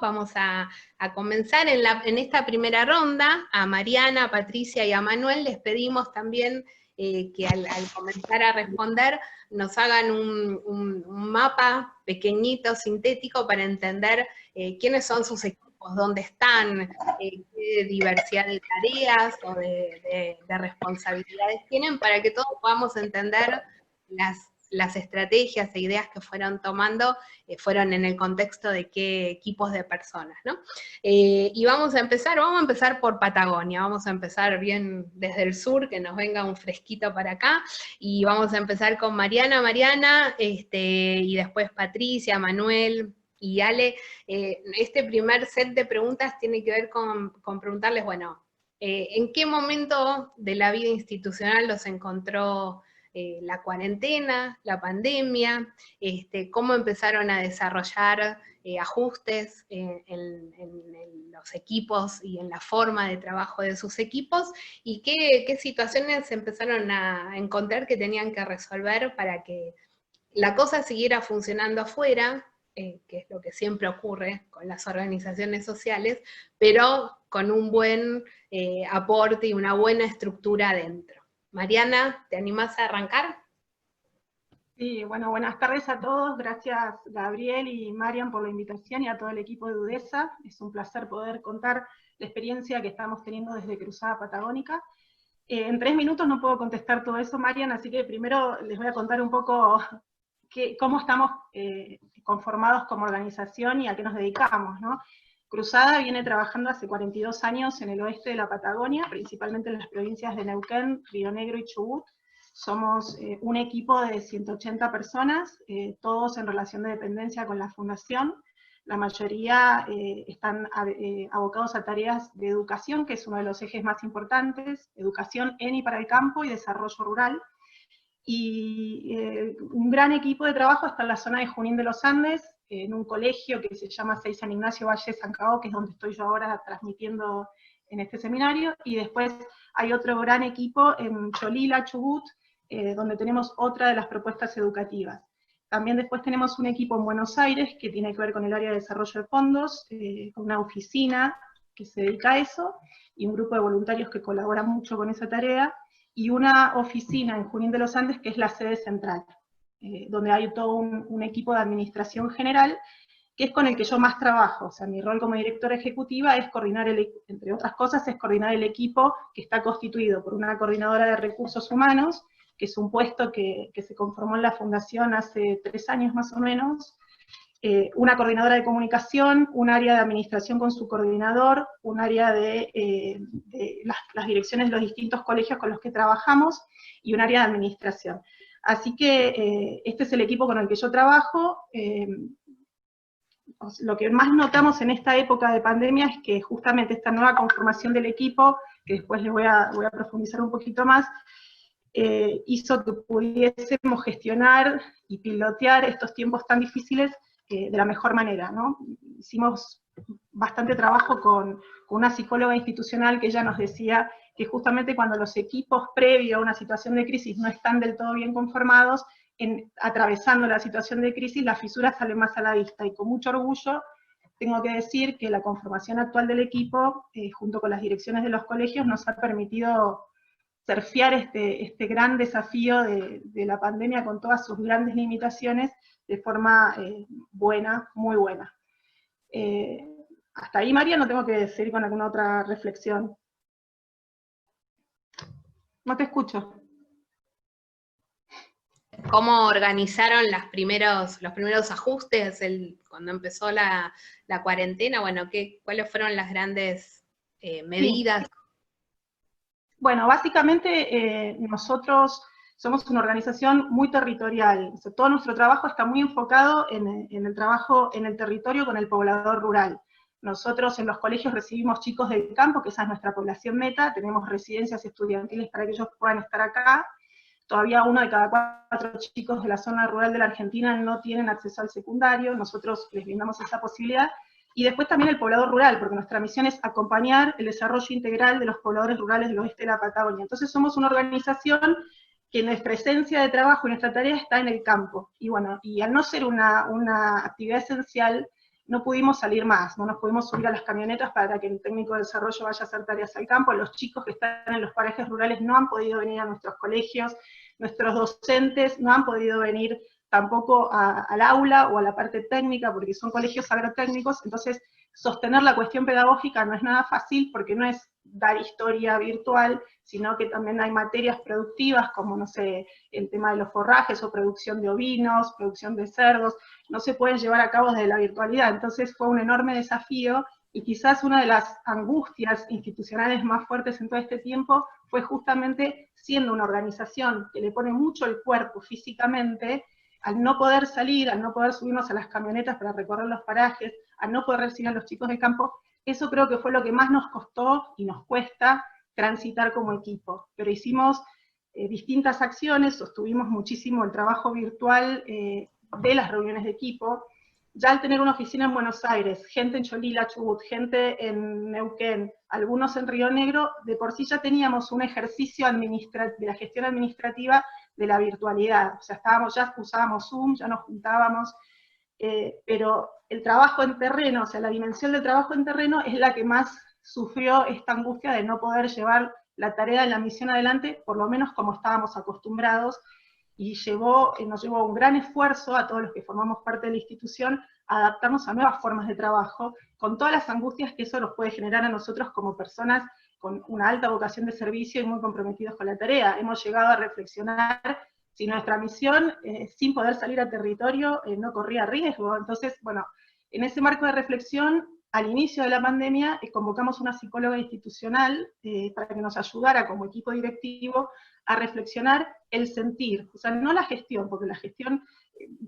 Vamos a comenzar en esta primera ronda. A Mariana, a Patricia y a Manuel les pedimos también que al comenzar a responder nos hagan un mapa pequeñito, sintético, para entender quiénes son sus equipos, dónde están, qué diversidad de tareas o de responsabilidades tienen, para que todos podamos entender las estrategias e ideas que fueron tomando, fueron en el contexto de qué equipos de personas, ¿no? Y vamos a empezar por Patagonia, vamos a empezar bien desde el sur, que nos venga un fresquito para acá, y vamos a empezar con Mariana, y después Patricia, Manuel y Ale. Este primer set de preguntas tiene que ver con preguntarles, bueno, ¿en qué momento de la vida institucional los encontró la cuarentena, la pandemia, cómo empezaron a desarrollar ajustes en los equipos y en la forma de trabajo de sus equipos, y qué situaciones empezaron a encontrar que tenían que resolver para que la cosa siguiera funcionando afuera, que es lo que siempre ocurre con las organizaciones sociales, pero con un buen aporte y una buena estructura adentro. Mariana, ¿te animás a arrancar? Sí, bueno, buenas tardes a todos. Gracias, Gabriel y Marian, por la invitación, y a todo el equipo de UDESA. Es un placer poder contar la experiencia que estamos teniendo desde Cruzada Patagónica. En 3 minutos no puedo contestar todo eso, Marian, así que primero les voy a contar un poco cómo estamos conformados como organización y a qué nos dedicamos, ¿no? Cruzada viene trabajando hace 42 años en el oeste de la Patagonia, principalmente en las provincias de Neuquén, Río Negro y Chubut. Somos un equipo de 180 personas, todos en relación de dependencia con la fundación. La mayoría están abocados a tareas de educación, que es uno de los ejes más importantes, educación en y para el campo y desarrollo rural. Y un gran equipo de trabajo está en la zona de Junín de los Andes, en un colegio que se llama 6 San Ignacio Valle de San Cao, que es donde estoy yo ahora transmitiendo en este seminario, y después hay otro gran equipo en Cholila, Chubut, donde tenemos otra de las propuestas educativas. También después tenemos un equipo en Buenos Aires que tiene que ver con el área de desarrollo de fondos, con una oficina que se dedica a eso, y un grupo de voluntarios que colaboran mucho con esa tarea, y una oficina en Junín de los Andes que es la sede central, donde hay todo un equipo de administración general, que es con el que yo más trabajo. O sea, mi rol como directora ejecutiva es coordinar, entre otras cosas, es coordinar el equipo que está constituido por una coordinadora de recursos humanos, que es un puesto que se conformó en la fundación hace 3 años más o menos, una coordinadora de comunicación, un área de administración con su coordinador, un área de las direcciones de los distintos colegios con los que trabajamos, y un área de administración. Así que este es el equipo con el que yo trabajo. Lo que más notamos en esta época de pandemia es que justamente esta nueva conformación del equipo, que después les voy a profundizar un poquito más, hizo que pudiésemos gestionar y pilotear estos tiempos tan difíciles de la mejor manera, ¿no? Hicimos bastante trabajo con una psicóloga institucional que ella nos decía que justamente cuando los equipos previo a una situación de crisis no están del todo bien conformados, atravesando la situación de crisis, las fisuras salen más a la vista, y con mucho orgullo tengo que decir que la conformación actual del equipo, junto con las direcciones de los colegios, nos ha permitido surfear este gran desafío de la pandemia con todas sus grandes limitaciones de forma buena, muy buena. Hasta ahí, María, no tengo que seguir con alguna otra reflexión. No te escucho. ¿Cómo organizaron los primeros ajustes cuando empezó la cuarentena? Bueno, ¿cuáles fueron las grandes medidas? Sí. Bueno, básicamente nosotros somos una organización muy territorial. O sea, todo nuestro trabajo está muy enfocado en el trabajo en el territorio con el poblador rural. Nosotros en los colegios recibimos chicos del campo, que esa es nuestra población meta, tenemos residencias estudiantiles para que ellos puedan estar acá. Todavía 1 de cada 4 chicos de la zona rural de la Argentina no tienen acceso al secundario, nosotros les brindamos esa posibilidad. Y después también el poblador rural, porque nuestra misión es acompañar el desarrollo integral de los pobladores rurales del oeste de la Patagonia. Entonces somos una organización que nuestra esencia de trabajo y nuestra tarea está en el campo. Y bueno, y al no ser una actividad esencial, no pudimos salir más, no nos pudimos subir a las camionetas para que el técnico de desarrollo vaya a hacer tareas al campo, los chicos que están en los parajes rurales no han podido venir a nuestros colegios, nuestros docentes no han podido venir tampoco al aula o a la parte técnica, porque son colegios agrotécnicos, entonces sostener la cuestión pedagógica no es nada fácil, porque no es dar historia virtual, sino que también hay materias productivas, como, no sé, el tema de los forrajes, o producción de ovinos, producción de cerdos, no se pueden llevar a cabo desde la virtualidad, entonces fue un enorme desafío, y quizás una de las angustias institucionales más fuertes en todo este tiempo fue justamente siendo una organización que le pone mucho el cuerpo físicamente, al no poder salir, al no poder subirnos a las camionetas para recorrer los parajes, al no poder recibir a los chicos de campo, eso creo que fue lo que más nos costó y nos cuesta transitar como equipo. Pero hicimos distintas acciones, sostuvimos muchísimo el trabajo virtual de las reuniones de equipo. Ya al tener una oficina en Buenos Aires, gente en Cholila, Chubut, gente en Neuquén, algunos en Río Negro, de por sí ya teníamos un ejercicio de la gestión administrativa de la virtualidad. O sea, ya usábamos Zoom, ya nos juntábamos, pero el trabajo en terreno, o sea, la dimensión del trabajo en terreno es la que más sufrió esta angustia de no poder llevar la tarea de la misión adelante, por lo menos como estábamos acostumbrados, y nos llevó un gran esfuerzo a todos los que formamos parte de la institución a adaptarnos a nuevas formas de trabajo, con todas las angustias que eso nos puede generar a nosotros como personas con una alta vocación de servicio y muy comprometidos con la tarea. Hemos llegado a reflexionar si nuestra misión, sin poder salir a territorio, no corría riesgo. Entonces, bueno, en ese marco de reflexión, al inicio de la pandemia, convocamos una psicóloga institucional para que nos ayudara como equipo directivo a reflexionar el sentir, o sea, no la gestión, porque la gestión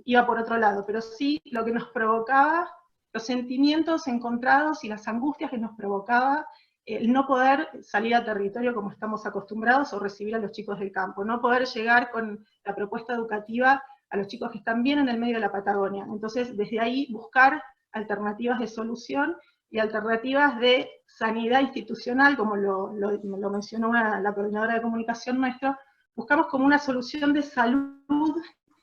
iba por otro lado, pero sí lo que nos provocaba, los sentimientos encontrados y las angustias que nos provocaba el no poder salir a territorio como estamos acostumbrados o recibir a los chicos del campo, no poder llegar con la propuesta educativa a los chicos que están bien en el medio de la Patagonia. Entonces, desde ahí buscar alternativas de solución y alternativas de sanidad institucional, como lo mencionó la coordinadora de comunicación nuestra, buscamos como una solución de salud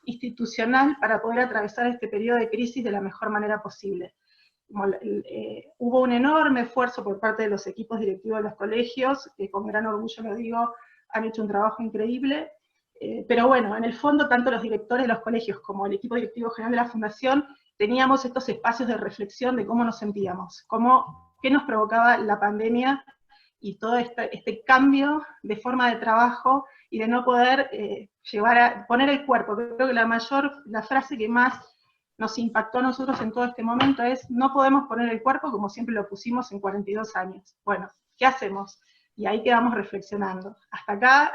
institucional para poder atravesar este periodo de crisis de la mejor manera posible. Hubo un enorme esfuerzo por parte de los equipos directivos de los colegios, que con gran orgullo lo digo, han hecho un trabajo increíble, pero bueno, en el fondo tanto los directores de los colegios como el equipo directivo general de la Fundación teníamos estos espacios de reflexión de cómo nos sentíamos, qué nos provocaba la pandemia y todo este cambio de forma de trabajo y de no poder poner el cuerpo. Creo que la frase que más nos impactó a nosotros en todo este momento es: no podemos poner el cuerpo como siempre lo pusimos en 42 años. Bueno, ¿qué hacemos? Y ahí quedamos reflexionando. Hasta acá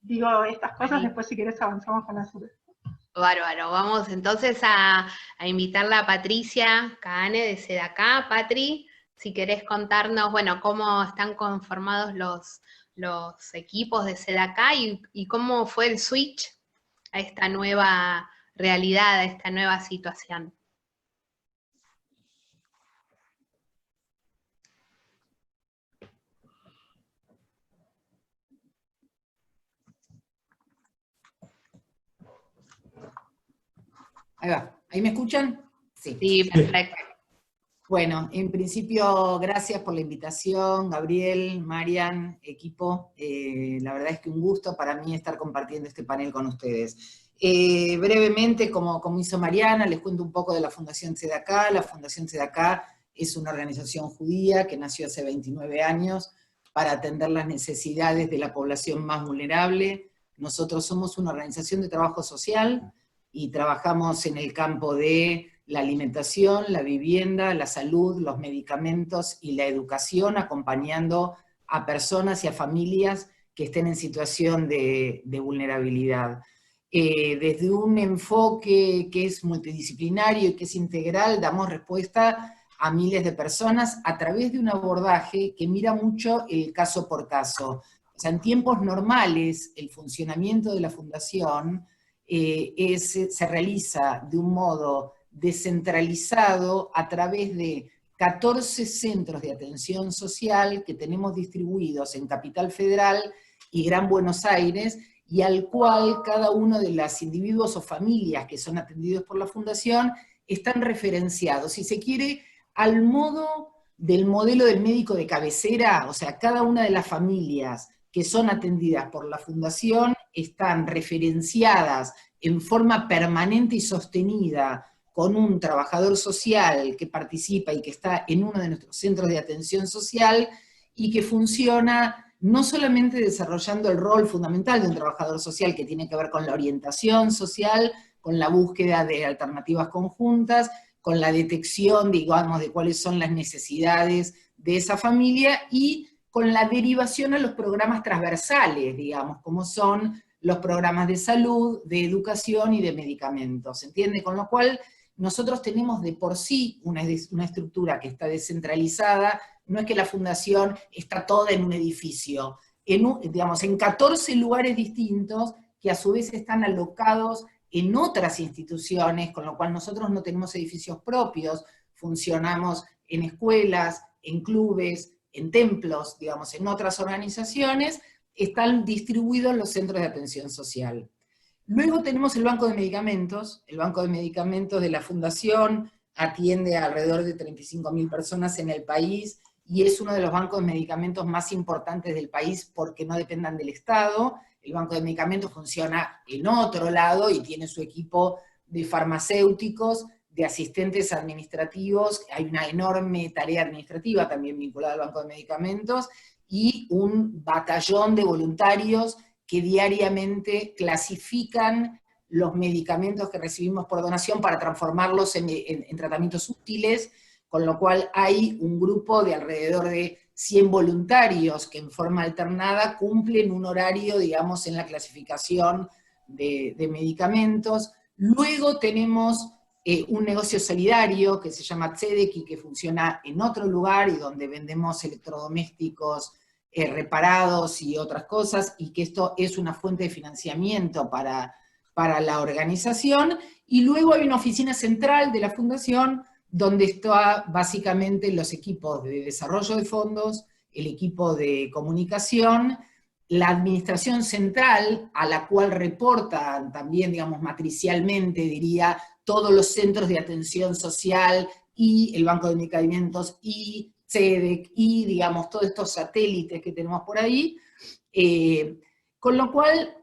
digo estas cosas, después si querés avanzamos con las otras. Bárbaro, vamos entonces a invitarla a Patricia Kahane de SEDACA. Patri, si querés contarnos, bueno, cómo están conformados los equipos de SEDACA y cómo fue el switch a esta nueva realidad, a esta nueva situación. Ahí va. ¿Ahí me escuchan? Sí, perfecto. Bueno, en principio, gracias por la invitación, Gabriel, Marian, equipo. La verdad es que un gusto para mí estar compartiendo este panel con ustedes. Brevemente, como hizo Mariana, les cuento un poco de la Fundación SEDACA. La Fundación SEDACA es una organización judía que nació hace 29 años para atender las necesidades de la población más vulnerable. Nosotros somos una organización de trabajo social y trabajamos en el campo de la alimentación, la vivienda, la salud, los medicamentos y la educación, acompañando a personas y a familias que estén en situación de vulnerabilidad. Desde un enfoque que es multidisciplinario y que es integral, damos respuesta a miles de personas a través de un abordaje que mira mucho el caso por caso. O sea, en tiempos normales, el funcionamiento de la Fundación se realiza de un modo descentralizado a través de 14 centros de atención social que tenemos distribuidos en Capital Federal y Gran Buenos Aires, y al cual cada uno de los individuos o familias que son atendidos por la Fundación están referenciados, si se quiere, al modo del modelo del médico de cabecera, o sea, cada una de las familias que son atendidas por la Fundación están referenciadas en forma permanente y sostenida con un trabajador social que participa y que está en uno de nuestros centros de atención social y que funciona no solamente desarrollando el rol fundamental de un trabajador social que tiene que ver con la orientación social, con la búsqueda de alternativas conjuntas, con la detección, digamos, de cuáles son las necesidades de esa familia y con la derivación a los programas transversales, digamos, como son los programas de salud, de educación y de medicamentos, ¿entiende? Con lo cual, nosotros tenemos de por sí una estructura que está descentralizada, no es que la fundación está toda en un edificio, digamos, en 14 lugares distintos que a su vez están alocados en otras instituciones, con lo cual nosotros no tenemos edificios propios, funcionamos en escuelas, en clubes, en templos, digamos, en otras organizaciones, están distribuidos los centros de atención social. Luego tenemos el banco de medicamentos de la Fundación atiende a alrededor de 35.000 personas en el país, y es uno de los bancos de medicamentos más importantes del país porque no dependan del Estado. El banco de medicamentos funciona en otro lado y tiene su equipo de farmacéuticos, de asistentes administrativos, hay una enorme tarea administrativa también vinculada al banco de medicamentos, y un batallón de voluntarios que diariamente clasifican los medicamentos que recibimos por donación para transformarlos en tratamientos útiles, con lo cual hay un grupo de alrededor de 100 voluntarios que en forma alternada cumplen un horario, digamos, en la clasificación de medicamentos. Luego tenemos un negocio solidario que se llama Tzedek y que funciona en otro lugar y donde vendemos electrodomésticos reparados y otras cosas, y que esto es una fuente de financiamiento para la organización. Y luego hay una oficina central de la Fundación donde está básicamente los equipos de desarrollo de fondos, el equipo de comunicación, la administración central, a la cual reportan también, digamos, matricialmente, diría, todos los centros de atención social, y el Banco de Medicamentos, y Tzedek, y, digamos, todos estos satélites que tenemos por ahí, con lo cual,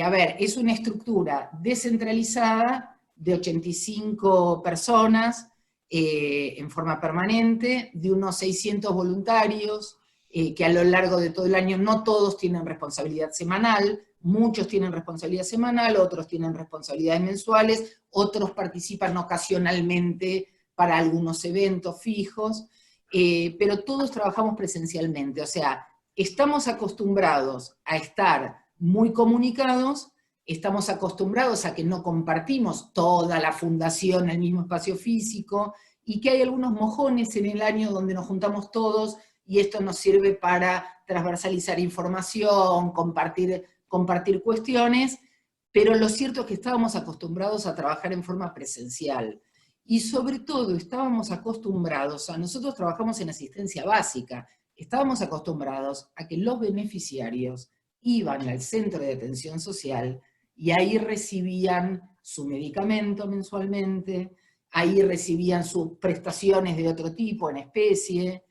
a ver, es una estructura descentralizada de 85 personas, en forma permanente, de unos 600 voluntarios, que a lo largo de todo el año no todos tienen responsabilidad semanal, muchos tienen responsabilidad semanal, otros tienen responsabilidades mensuales, otros participan ocasionalmente para algunos eventos fijos, pero todos trabajamos presencialmente, o sea, estamos acostumbrados a estar muy comunicados, estamos acostumbrados a que no compartimos toda la fundación en el mismo espacio físico, y que hay algunos mojones en el año donde nos juntamos todos, y esto nos sirve para transversalizar información, compartir cuestiones, pero lo cierto es que estábamos acostumbrados a trabajar en forma presencial, y sobre todo estábamos acostumbrados, nosotros trabajamos en asistencia básica, estábamos acostumbrados a que los beneficiarios iban al centro de atención social, y ahí recibían su medicamento mensualmente, ahí recibían sus prestaciones de otro tipo, en especie,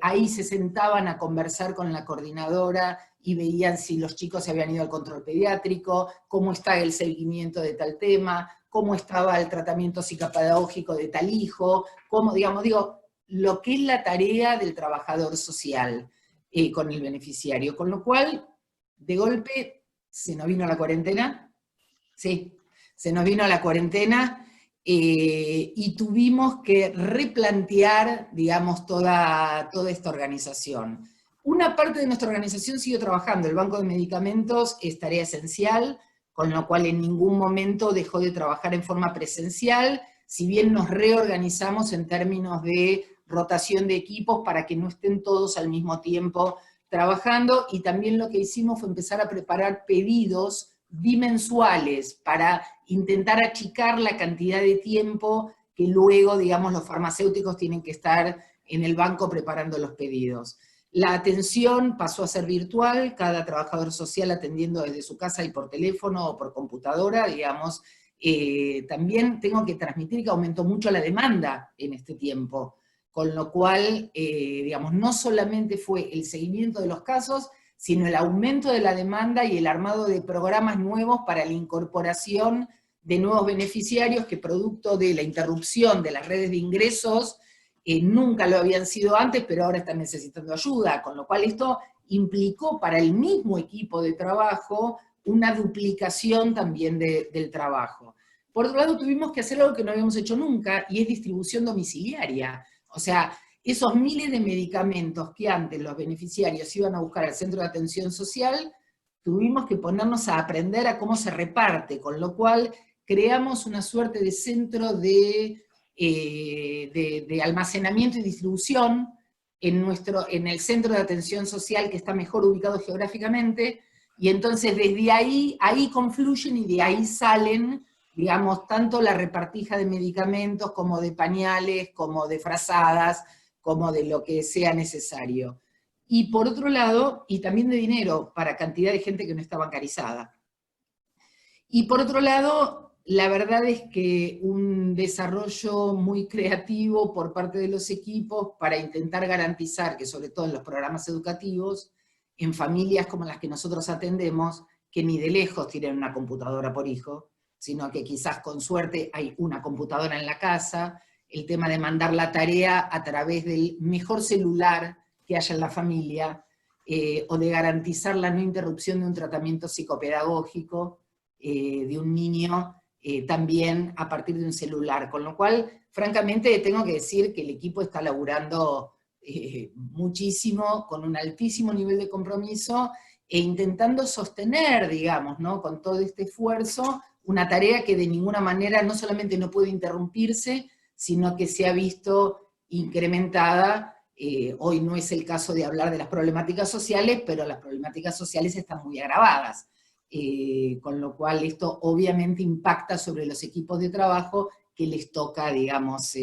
ahí se sentaban a conversar con la coordinadora y veían si los chicos se habían ido al control pediátrico, cómo está el seguimiento de tal tema, cómo estaba el tratamiento psicopedagógico de tal hijo, cómo, digamos, lo que es la tarea del trabajador social con el beneficiario, con lo cual, de golpe, se nos vino la cuarentena, sí, se nos vino la cuarentena, y tuvimos que replantear, digamos, toda esta organización. Una parte de nuestra organización siguió trabajando, el Banco de Medicamentos es tarea esencial, con lo cual en ningún momento dejó de trabajar en forma presencial, si bien nos reorganizamos en términos de rotación de equipos para que no estén todos al mismo tiempo trabajando, y también lo que hicimos fue empezar a preparar pedidos bimensuales para intentar achicar la cantidad de tiempo que luego, digamos, los farmacéuticos tienen que estar en el banco preparando los pedidos. La atención pasó a ser virtual, cada trabajador social atendiendo desde su casa y por teléfono o por computadora, digamos, también tengo que transmitir que aumentó mucho la demanda en este tiempo, con lo cual, digamos, no solamente fue el seguimiento de los casos, sino el aumento de la demanda y el armado de programas nuevos para la incorporación de nuevos beneficiarios que, producto de la interrupción de las redes de ingresos, nunca lo habían sido antes, pero ahora están necesitando ayuda, con lo cual esto implicó para el mismo equipo de trabajo una duplicación también del trabajo. Por otro lado, tuvimos que hacer algo que no habíamos hecho nunca, y es distribución domiciliaria. O sea, esos miles de medicamentos que antes los beneficiarios iban a buscar al centro de atención social, tuvimos que ponernos a aprender a cómo se reparte, con lo cual creamos una suerte de centro de almacenamiento y distribución en el centro de atención social, que está mejor ubicado geográficamente, y entonces desde ahí confluyen y de ahí salen, digamos, tanto la repartija de medicamentos como de pañales, como de frazadas, como de lo que sea necesario. Y por otro lado, y también de dinero para cantidad de gente que no está bancarizada. Y por otro lado, la verdad es que un desarrollo muy creativo por parte de los equipos para intentar garantizar que, sobre todo en los programas educativos, en familias como las que nosotros atendemos, que ni de lejos tienen una computadora por hijo, sino que quizás con suerte hay una computadora en la casa, el tema de mandar la tarea a través del mejor celular que haya en la familia, o de garantizar la no interrupción de un tratamiento psicopedagógico de un niño, también a partir de un celular. Con lo cual, francamente, tengo que decir que el equipo está laburando muchísimo, con un altísimo nivel de compromiso, e intentando sostener, digamos, ¿no?, con todo este esfuerzo, una tarea que de ninguna manera no solamente no puede interrumpirse, sino que se ha visto incrementada. Hoy no es el caso de hablar de las problemáticas sociales, pero las problemáticas sociales están muy agravadas. Con lo cual esto obviamente impacta sobre los equipos de trabajo que les toca, digamos,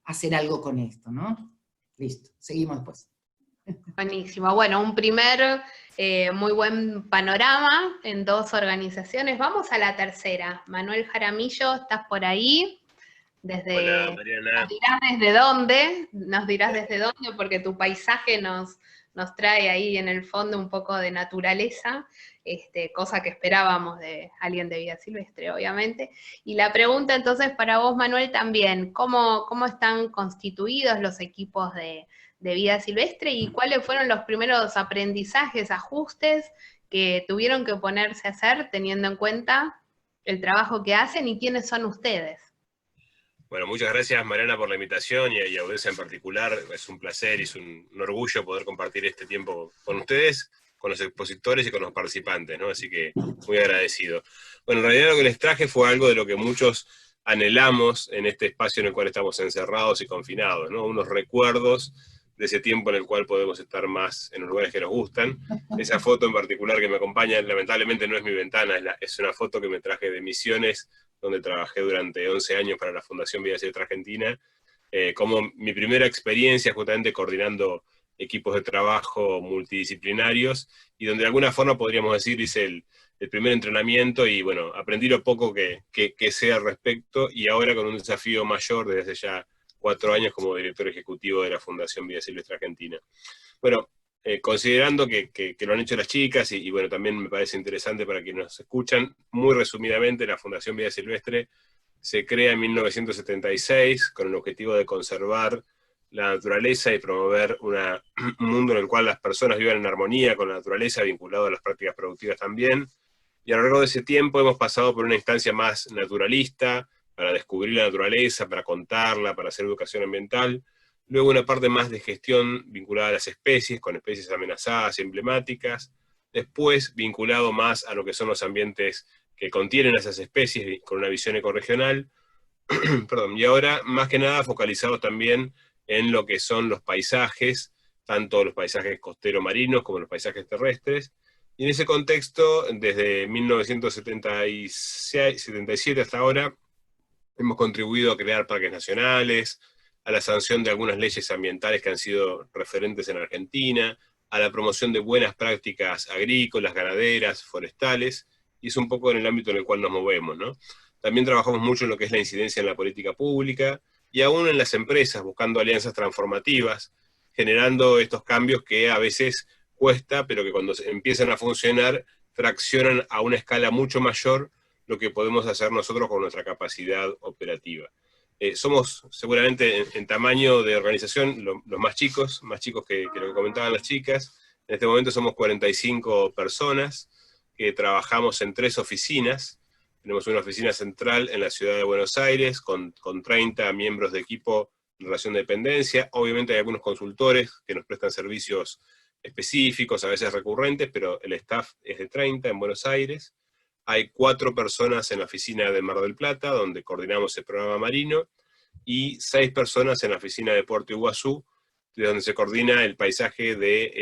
hacer algo con esto, ¿no? Listo, seguimos después. Buenísimo, bueno, un primer muy buen panorama en 2 organizaciones. Vamos a la tercera. Manuel Jaramillo, ¿estás por ahí? Hola, Mariana. Nos dirás desde dónde, porque tu paisaje nos trae ahí en el fondo un poco de naturaleza, cosa que esperábamos de alguien de vida silvestre, obviamente. Y la pregunta entonces para vos, Manuel, también, ¿cómo están constituidos los equipos de vida silvestre y cuáles fueron los primeros aprendizajes, ajustes que tuvieron que ponerse a hacer teniendo en cuenta el trabajo que hacen y quiénes son ustedes? Bueno, muchas gracias, Mariana, por la invitación y a Udesa en particular. Es un placer y es un orgullo poder compartir este tiempo con ustedes, con los expositores y con los participantes, ¿no? Así que muy agradecido. Bueno, en realidad lo que les traje fue algo de lo que muchos anhelamos en este espacio en el cual estamos encerrados y confinados, ¿no? Unos recuerdos de ese tiempo en el cual podemos estar más en los lugares que nos gustan. Esa foto en particular que me acompaña, lamentablemente no es mi ventana, es una foto que me traje de Misiones, donde trabajé durante 11 años para la Fundación Vida Silvestre Argentina, como mi primera experiencia justamente coordinando equipos de trabajo multidisciplinarios, y donde de alguna forma podríamos decir hice el primer entrenamiento, y bueno, aprendí lo poco que sé al respecto, y ahora con un desafío mayor desde hace ya 4 años como director ejecutivo de la Fundación Vida Silvestre Argentina. Bueno, considerando que lo han hecho las chicas, y bueno, también me parece interesante para quienes nos escuchan, muy resumidamente, la Fundación Vida Silvestre se crea en 1976 con el objetivo de conservar la naturaleza y promover un mundo en el cual las personas vivan en armonía con la naturaleza, vinculado a las prácticas productivas también. Y a lo largo de ese tiempo hemos pasado por una instancia más naturalista, para descubrir la naturaleza, para contarla, para hacer educación ambiental. Luego una parte más de gestión vinculada a las especies, con especies amenazadas y emblemáticas. Después vinculado más a lo que son los ambientes que contienen esas especies, con una visión ecorregional. Perdón, y ahora más que nada focalizados también en lo que son los paisajes, tanto los paisajes costero-marinos como los paisajes terrestres. Y en ese contexto, desde 1977 hasta ahora, hemos contribuido a crear parques nacionales, a la sanción de algunas leyes ambientales que han sido referentes en Argentina, a la promoción de buenas prácticas agrícolas, ganaderas, forestales, y es un poco en el ámbito en el cual nos movemos, ¿no? También trabajamos mucho en lo que es la incidencia en la política pública, y aún en las empresas, buscando alianzas transformativas, generando estos cambios que a veces cuesta, pero que cuando empiezan a funcionar, traccionan a una escala mucho mayor lo que podemos hacer nosotros con nuestra capacidad operativa. Somos seguramente en tamaño de organización los más chicos que lo que comentaban las chicas. En este momento somos 45 personas que trabajamos en 3 oficinas. Tenemos una oficina central en la ciudad de Buenos Aires con 30 miembros de equipo en relación de dependencia. Obviamente hay algunos consultores que nos prestan servicios específicos, a veces recurrentes, pero el staff es de 30 en Buenos Aires. Hay 4 personas en la oficina de Mar del Plata, donde coordinamos el programa marino, y 6 personas en la oficina de Puerto Iguazú, de donde se coordina el paisaje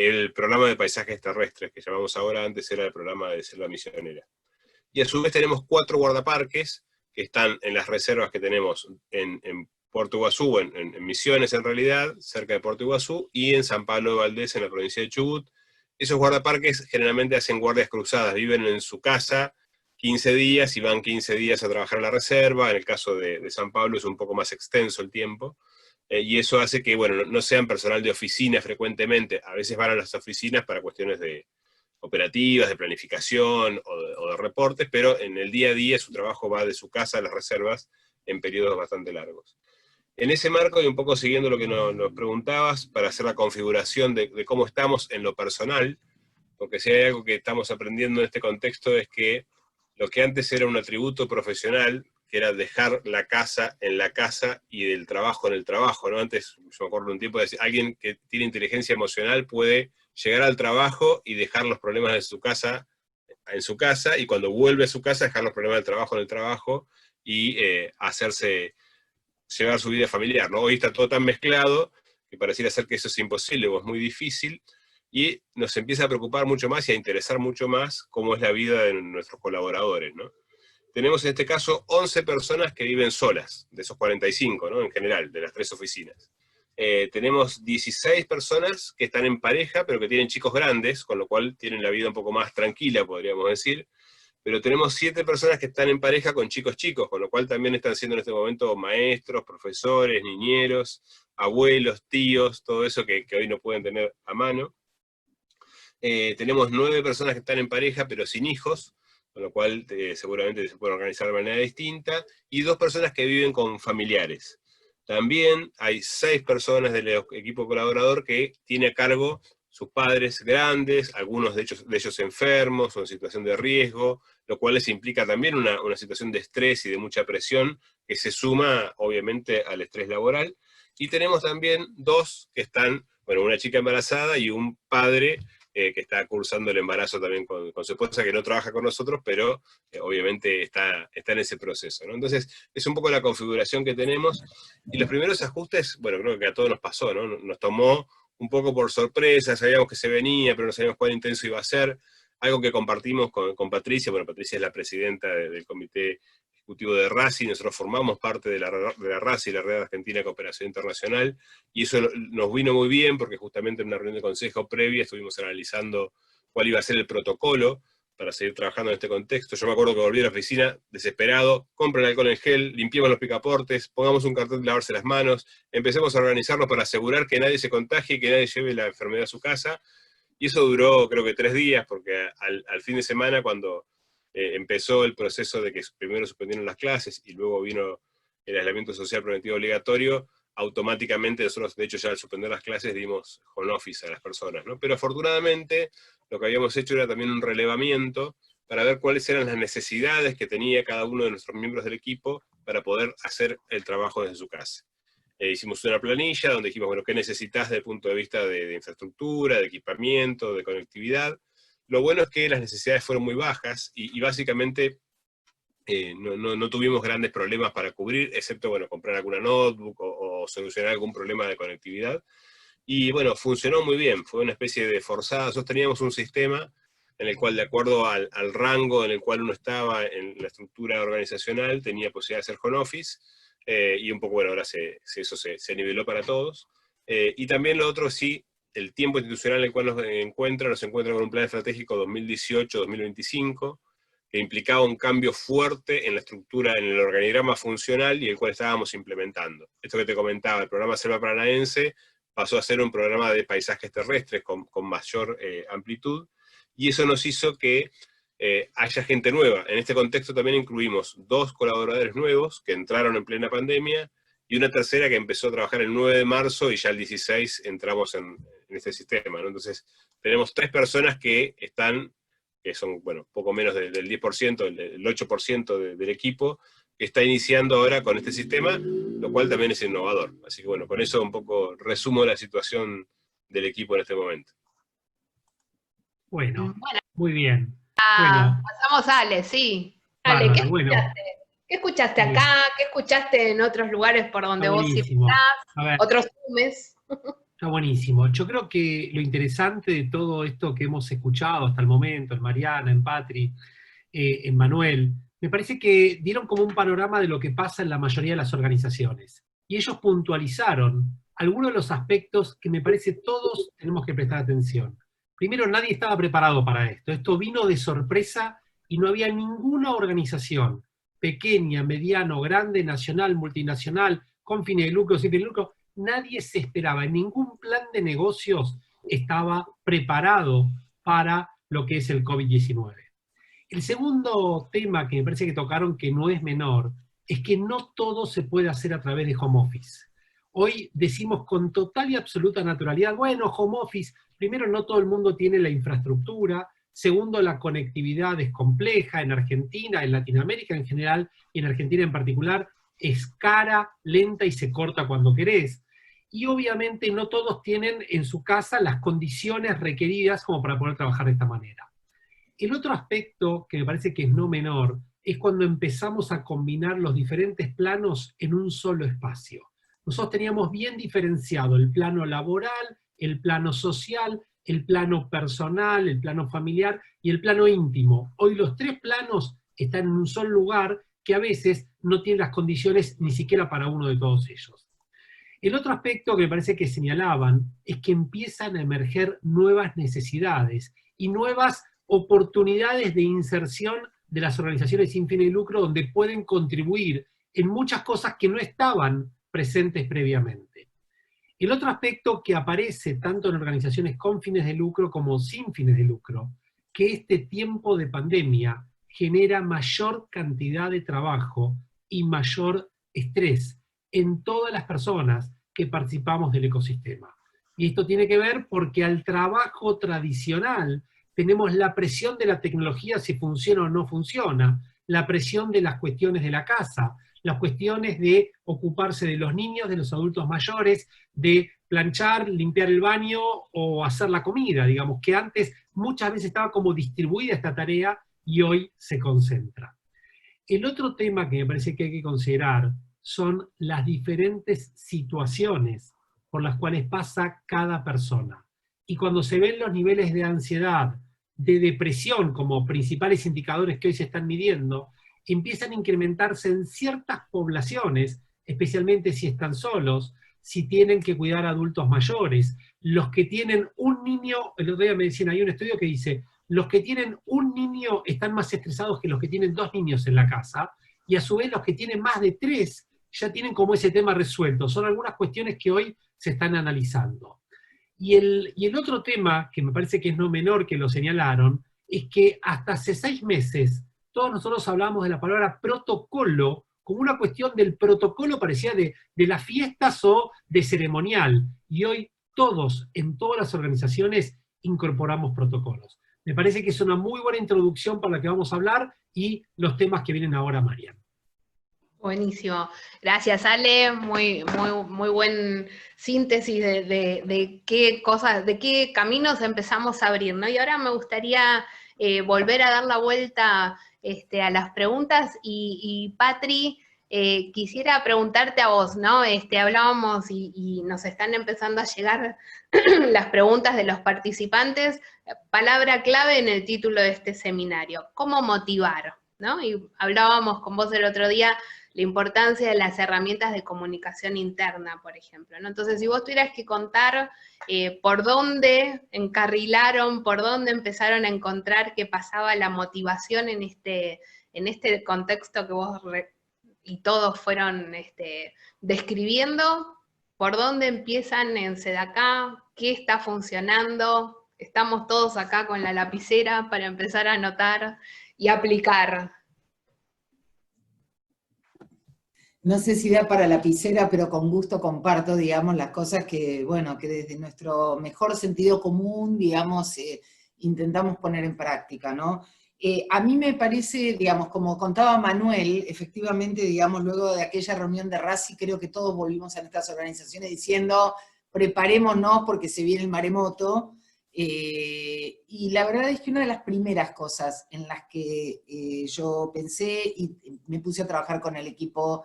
el programa de paisajes terrestres, que llamamos ahora, antes era el programa de selva misionera. Y a su vez tenemos 4 guardaparques, que están en las reservas que tenemos en Puerto Iguazú, en Misiones en realidad, cerca de Puerto Iguazú, y en San Pablo de Valdés, en la provincia de Chubut. Esos guardaparques generalmente hacen guardias cruzadas, viven en su casa 15 días y van 15 días a trabajar en la reserva. En el caso de San Pablo es un poco más extenso el tiempo, y eso hace que, bueno, no sean personal de oficina frecuentemente. A veces van a las oficinas para cuestiones operativas, de planificación o de reportes, pero en el día a día su trabajo va de su casa a las reservas en periodos bastante largos. En ese marco, y un poco siguiendo lo que nos preguntabas, para hacer la configuración de cómo estamos en lo personal, porque si hay algo que estamos aprendiendo en este contexto es que lo que antes era un atributo profesional, que era dejar la casa en la casa y el trabajo en el trabajo, ¿no? Antes, yo me acuerdo de un tiempo de decir, alguien que tiene inteligencia emocional puede llegar al trabajo y dejar los problemas de su casa en su casa, y cuando vuelve a su casa dejar los problemas del trabajo en el trabajo, y llevar su vida familiar, ¿no? Hoy está todo tan mezclado que pareciera ser que eso es imposible o es muy difícil, y nos empieza a preocupar mucho más y a interesar mucho más cómo es la vida de nuestros colaboradores, ¿no? Tenemos en este caso 11 personas que viven solas, de esos 45, ¿no? En general, de las 3 oficinas. Tenemos 16 personas que están en pareja, pero que tienen chicos grandes, con lo cual tienen la vida un poco más tranquila, podríamos decir. Pero tenemos 7 personas que están en pareja con chicos chicos, con lo cual también están siendo en este momento maestros, profesores, niñeros, abuelos, tíos, todo eso que hoy no pueden tener a mano. Tenemos 9 personas que están en pareja, pero sin hijos, con lo cual seguramente se pueden organizar de manera distinta, y 2 personas que viven con familiares. También hay 6 personas del equipo colaborador que tiene a cargo sus padres grandes, algunos de ellos enfermos o en situación de riesgo, lo cual les implica también una situación de estrés y de mucha presión que se suma obviamente al estrés laboral. Y tenemos también 2 que están, bueno, una chica embarazada y un padre que está cursando el embarazo también con su esposa, que no trabaja con nosotros, pero obviamente está en ese proceso, ¿no? Entonces, es un poco la configuración que tenemos, y los primeros ajustes, bueno, creo que a todos nos pasó, ¿no? Nos tomó un poco por sorpresa, sabíamos que se venía, pero no sabíamos cuán intenso iba a ser. Algo que compartimos con Patricia, bueno, Patricia es la presidenta del comité ejecutivo de RACI, nosotros formamos parte de la RACI, la Red Argentina de Cooperación Internacional, y eso nos vino muy bien porque justamente en una reunión de consejo previa estuvimos analizando cuál iba a ser el protocolo para seguir trabajando en este contexto. Yo me acuerdo que volví a la oficina desesperado, compren alcohol en gel, limpiemos los picaportes, pongamos un cartel de lavarse las manos, empecemos a organizarnos para asegurar que nadie se contagie, que nadie lleve la enfermedad a su casa, y eso duró creo que 3 días, porque al fin de semana, cuando empezó el proceso de que primero suspendieron las clases y luego vino el aislamiento social preventivo obligatorio, automáticamente nosotros, de hecho, ya al suspender las clases dimos home office a las personas, ¿no? Pero afortunadamente lo que habíamos hecho era también un relevamiento para ver cuáles eran las necesidades que tenía cada uno de nuestros miembros del equipo para poder hacer el trabajo desde su casa. Hicimos una planilla donde dijimos, bueno, ¿qué necesitas desde el punto de vista de infraestructura, de equipamiento, de conectividad? Lo bueno es que las necesidades fueron muy bajas y básicamente no tuvimos grandes problemas para cubrir, excepto, bueno, comprar alguna notebook o solucionar algún problema de conectividad. Y bueno, funcionó muy bien, fue una especie de forzada. Nosotros teníamos un sistema en el cual, de acuerdo al rango en el cual uno estaba en la estructura organizacional, tenía posibilidad de hacer home office, y un poco, bueno, ahora eso se niveló para todos. Y también lo otro, sí, el tiempo institucional en el cual nos encuentra con un plan estratégico 2018-2025, que implicaba un cambio fuerte en la estructura, en el organigrama funcional y el cual estábamos implementando. Esto que te comentaba, el programa Selva Paranaense pasó a ser un programa de paisajes terrestres con mayor amplitud, y eso nos hizo que haya gente nueva. En este contexto también incluimos 2 colaboradores nuevos que entraron en plena pandemia, y una tercera que empezó a trabajar el 9 de marzo y ya el 16 entramos en este sistema, ¿no? Entonces tenemos 3 personas que están, que son, bueno, poco menos del 10%, el 8% del equipo, que está iniciando ahora con este sistema, lo cual también es innovador. Así que bueno, con eso un poco resumo la situación del equipo en este momento. Bueno, Bueno, muy bien. Bueno, pasamos a Ale, sí. Ale, bárbaro, ¿qué bueno. escuchaste? ¿Qué escuchaste Bien. acá? ¿Qué escuchaste en otros lugares por donde Está vos buenísimo. estás? A ver, ¿Otros sumes? está buenísimo. Yo creo que lo interesante de todo esto que hemos escuchado hasta el momento, en Mariana, en Patri, en Manuel, me parece que dieron como un panorama de lo que pasa en la mayoría de las organizaciones. Y ellos puntualizaron algunos de los aspectos que me parece todos tenemos que prestar atención. Primero, nadie estaba preparado para esto. Esto vino de sorpresa y no había ninguna organización, pequeña, mediano, grande, nacional, multinacional, con fines de lucro, sin fines de lucro, nadie se esperaba, en ningún plan de negocios estaba preparado para lo que es el COVID-19. El segundo tema que me parece que tocaron, que no es menor, es que no todo se puede hacer a través de home office. Hoy decimos con total y absoluta naturalidad, bueno, home office, primero no todo el mundo tiene la infraestructura, segundo la conectividad es compleja en Argentina, en Latinoamérica en general, y en Argentina en particular, es cara, lenta y se corta cuando querés. Y obviamente no todos tienen en su casa las condiciones requeridas como para poder trabajar de esta manera. El otro aspecto que me parece que es no menor es cuando empezamos a combinar los diferentes planos en un solo espacio. Nosotros teníamos bien diferenciado el plano laboral, el plano social, el plano personal, el plano familiar y el plano íntimo. Hoy los 3 planos están en un solo lugar que a veces no tienen las condiciones ni siquiera para uno de todos ellos. El otro aspecto que me parece que señalaban es que empiezan a emerger nuevas necesidades y nuevas oportunidades de inserción de las organizaciones sin fines de lucro donde pueden contribuir en muchas cosas que no estaban presentes previamente. El otro aspecto que aparece tanto en organizaciones con fines de lucro como sin fines de lucro, que este tiempo de pandemia genera mayor cantidad de trabajo y mayor estrés en todas las personas que participamos del ecosistema. Y esto tiene que ver porque al trabajo tradicional tenemos la presión de la tecnología si funciona o no funciona, la presión de las cuestiones de la casa, las cuestiones de ocuparse de los niños, de los adultos mayores, de planchar, limpiar el baño o hacer la comida, digamos, que antes muchas veces estaba como distribuida esta tarea y hoy se concentra. El otro tema que me parece que hay que considerar son las diferentes situaciones por las cuales pasa cada persona. Y cuando se ven los niveles de ansiedad, de depresión como principales indicadores que hoy se están midiendo, empiezan a incrementarse en ciertas poblaciones, especialmente si están solos, si tienen que cuidar a adultos mayores, los que tienen un niño, el otro día me decían, hay un estudio que dice, los que tienen un niño están más estresados que los que tienen 2 niños en la casa, y a su vez los que tienen más de 3 ya tienen como ese tema resuelto. Son algunas cuestiones que hoy se están analizando. Y el otro tema, que me parece que es no menor que lo señalaron, es que hasta hace 6 meses, todos nosotros hablamos de la palabra protocolo, como una cuestión del protocolo parecía de las fiestas o de ceremonial. Y hoy todos, en todas las organizaciones, incorporamos protocolos. Me parece que es una muy buena introducción para la que vamos a hablar y los temas que vienen ahora, Marian. Buenísimo. Gracias, Ale. Muy buen síntesis de qué cosas, de qué caminos empezamos a abrir, ¿no? Y ahora me gustaría volver a dar la vuelta a las preguntas y Patri, quisiera preguntarte a vos, ¿no? Hablábamos y nos están empezando a llegar las preguntas de los participantes. Palabra clave en el título de este seminario, ¿cómo motivar? ¿no? Y hablábamos con vos el otro día la importancia de las herramientas de comunicación interna, por ejemplo, ¿no? Entonces, si vos tuvieras que contar por dónde encarrilaron, por dónde empezaron a encontrar que pasaba la motivación en este contexto que vos y todos fueron describiendo, por dónde empiezan en SEDACA, qué está funcionando, estamos todos acá con la lapicera para empezar a anotar y aplicar. No sé si da para lapicera, pero con gusto comparto, digamos, las cosas que, bueno, que desde nuestro mejor sentido común, digamos, intentamos poner en práctica, ¿no? A mí me parece, digamos, como contaba Manuel, efectivamente, digamos, luego de aquella reunión de RACI, creo que todos volvimos a estas organizaciones diciendo, preparémonos porque se viene el maremoto, y la verdad es que una de las primeras cosas en las que yo pensé y me puse a trabajar con el equipo,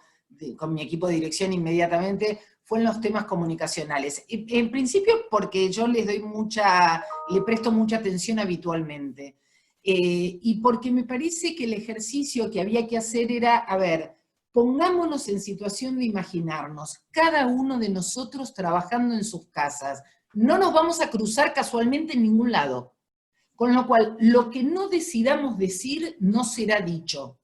con mi equipo de dirección inmediatamente, fue en los temas comunicacionales. En principio porque yo le presto mucha atención habitualmente. Y porque me parece que el ejercicio que había que hacer era, a ver, pongámonos en situación de imaginarnos, cada uno de nosotros trabajando en sus casas. No nos vamos a cruzar casualmente en ningún lado. Con lo cual, lo que no decidamos decir no será dicho.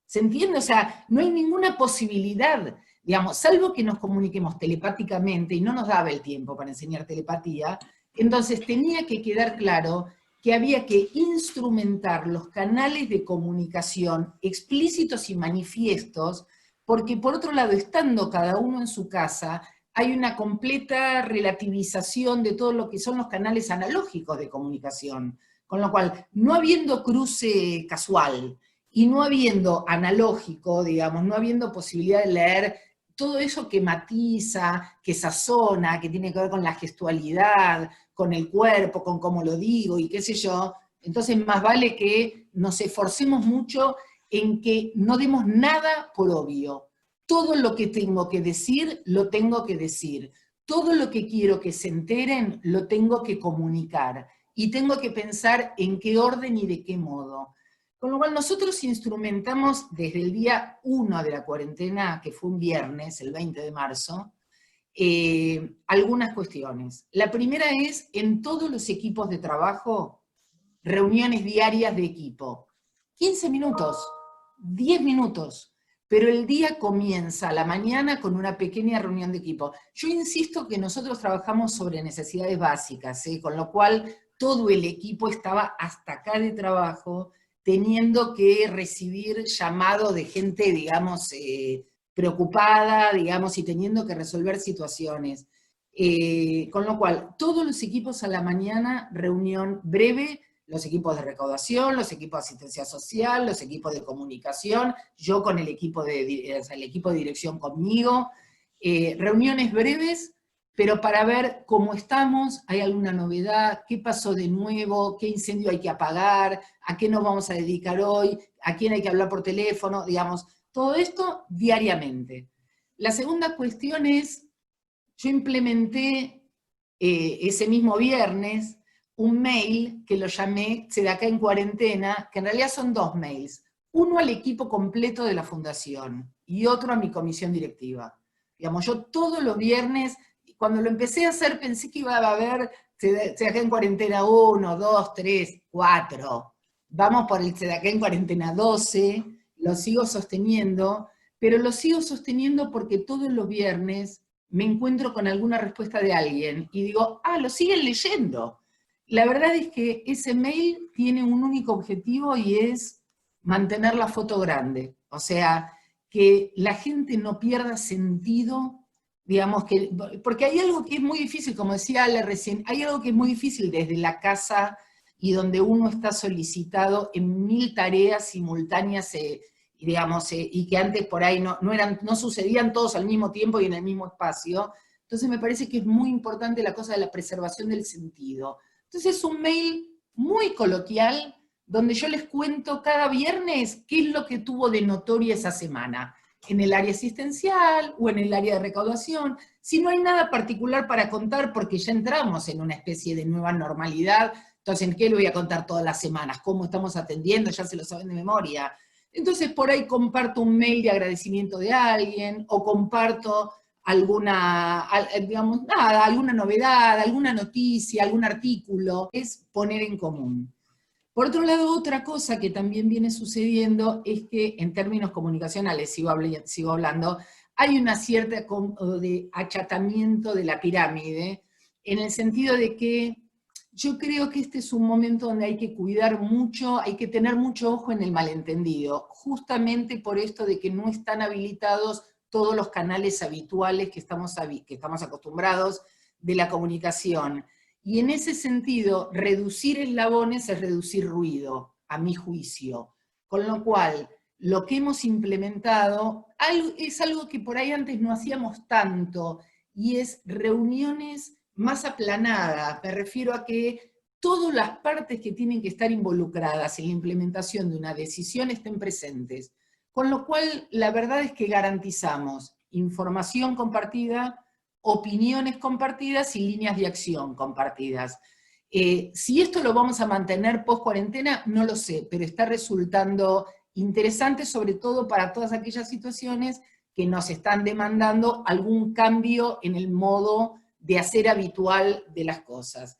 ¿Se entiende? O sea, no hay ninguna posibilidad, digamos, salvo que nos comuniquemos telepáticamente, y no nos daba el tiempo para enseñar telepatía, entonces tenía que quedar claro que había que instrumentar los canales de comunicación explícitos y manifiestos, porque por otro lado, estando cada uno en su casa, hay una completa relativización de todo lo que son los canales analógicos de comunicación, con lo cual, no habiendo cruce casual, y no habiendo analógico, digamos, no habiendo posibilidad de leer todo eso que matiza, que sazona, que tiene que ver con la gestualidad, con el cuerpo, con cómo lo digo, y qué sé yo, entonces más vale que nos esforcemos mucho en que no demos nada por obvio. Todo lo que tengo que decir, lo tengo que decir. Todo lo que quiero que se enteren, lo tengo que comunicar. Y tengo que pensar en qué orden y de qué modo. Con lo cual nosotros instrumentamos desde el día 1 de la cuarentena, que fue un viernes, el 20 de marzo, algunas cuestiones. La primera es, en todos los equipos de trabajo, reuniones diarias de equipo. 15 minutos, 10 minutos, pero el día comienza a la mañana con una pequeña reunión de equipo. Yo insisto que nosotros trabajamos sobre necesidades básicas, con lo cual todo el equipo estaba hasta acá de trabajo, teniendo que recibir llamado de gente, digamos, preocupada, digamos, y teniendo que resolver situaciones. Con lo cual, todos los equipos a la mañana, reunión breve, los equipos de recaudación, los equipos de asistencia social, los equipos de comunicación, yo con el equipo de dirección conmigo, reuniones breves, pero para ver cómo estamos, hay alguna novedad, qué pasó de nuevo, qué incendio hay que apagar, a qué nos vamos a dedicar hoy, a quién hay que hablar por teléfono, digamos, todo esto diariamente. La segunda cuestión es, yo implementé ese mismo viernes un mail que lo llamé SEDACA en cuarentena, que en realidad son 2 mails, uno al equipo completo de la fundación y otro a mi comisión directiva. Digamos, yo todos los viernes, cuando lo empecé a hacer, pensé que iba a haber SEDACA en cuarentena 1, 2, 3, 4. Vamos por el SEDACA en cuarentena 12, lo sigo sosteniendo, pero lo sigo sosteniendo porque todos los viernes me encuentro con alguna respuesta de alguien y digo, lo siguen leyendo. La verdad es que ese mail tiene un único objetivo y es mantener la foto grande. O sea, que la gente no pierda sentido, digamos, porque hay algo que es muy difícil, como decía Ale recién, hay algo que es muy difícil desde la casa y donde uno está solicitado en 1000 tareas simultáneas, digamos, y que antes por ahí no sucedían todos al mismo tiempo y en el mismo espacio. Entonces me parece que es muy importante la cosa de la preservación del sentido. Entonces es un mail muy coloquial, donde yo les cuento cada viernes qué es lo que tuvo de notoria esa semana, en el área asistencial o en el área de recaudación. Si no hay nada particular para contar, porque ya entramos en una especie de nueva normalidad, entonces, ¿en qué le voy a contar todas las semanas? ¿Cómo estamos atendiendo? Ya se lo saben de memoria. Entonces por ahí comparto un mail de agradecimiento de alguien, o comparto alguna, digamos, nada, alguna novedad, alguna noticia, algún artículo, es poner en común. Por otro lado, otra cosa que también viene sucediendo es que en términos comunicacionales, sigo hablando, hay una cierta de achatamiento de la pirámide, en el sentido de que yo creo que este es un momento donde hay que cuidar mucho, hay que tener mucho ojo en el malentendido, justamente por esto de que no están habilitados todos los canales habituales que estamos acostumbrados de la comunicación. Y en ese sentido, reducir eslabones es reducir ruido, a mi juicio. Con lo cual, lo que hemos implementado es algo que por ahí antes no hacíamos tanto, y es reuniones más aplanadas. Me refiero a que todas las partes que tienen que estar involucradas en la implementación de una decisión estén presentes. Con lo cual, la verdad es que garantizamos información compartida, opiniones compartidas y líneas de acción compartidas. Si esto lo vamos a mantener post cuarentena, no lo sé, pero está resultando interesante, sobre todo para todas aquellas situaciones que nos están demandando algún cambio en el modo de hacer habitual de las cosas.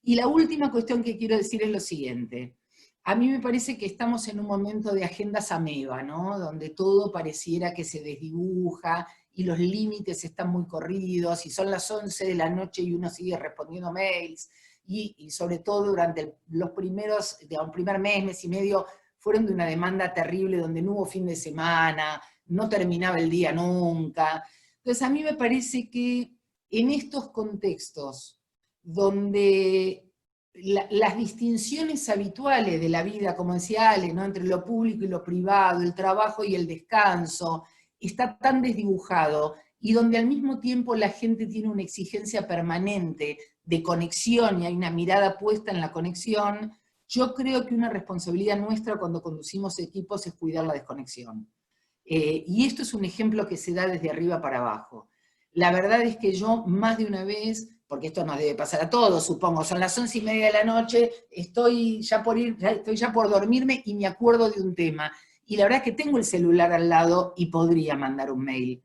Y la última cuestión que quiero decir es lo siguiente. A mí me parece que estamos en un momento de agendas ameba, ¿no? Donde todo pareciera que se desdibuja y los límites están muy corridos, y son las 11 de la noche y uno sigue respondiendo mails, y sobre todo durante los primeros, un primer mes y medio, fueron de una demanda terrible, donde no hubo fin de semana, no terminaba el día nunca. Entonces a mí me parece que en estos contextos, donde las distinciones habituales de la vida, como decía Ale, ¿no? Entre lo público y lo privado, el trabajo y el descanso, está tan desdibujado, y donde al mismo tiempo la gente tiene una exigencia permanente de conexión, y hay una mirada puesta en la conexión, yo creo que una responsabilidad nuestra cuando conducimos equipos es cuidar la desconexión. Y esto es un ejemplo que se da desde arriba para abajo. La verdad es que yo más de una vez, porque esto nos debe pasar a todos, supongo, son las 11:30 de la noche, estoy ya por dormirme y me acuerdo de un tema. Y la verdad es que tengo el celular al lado y podría mandar un mail.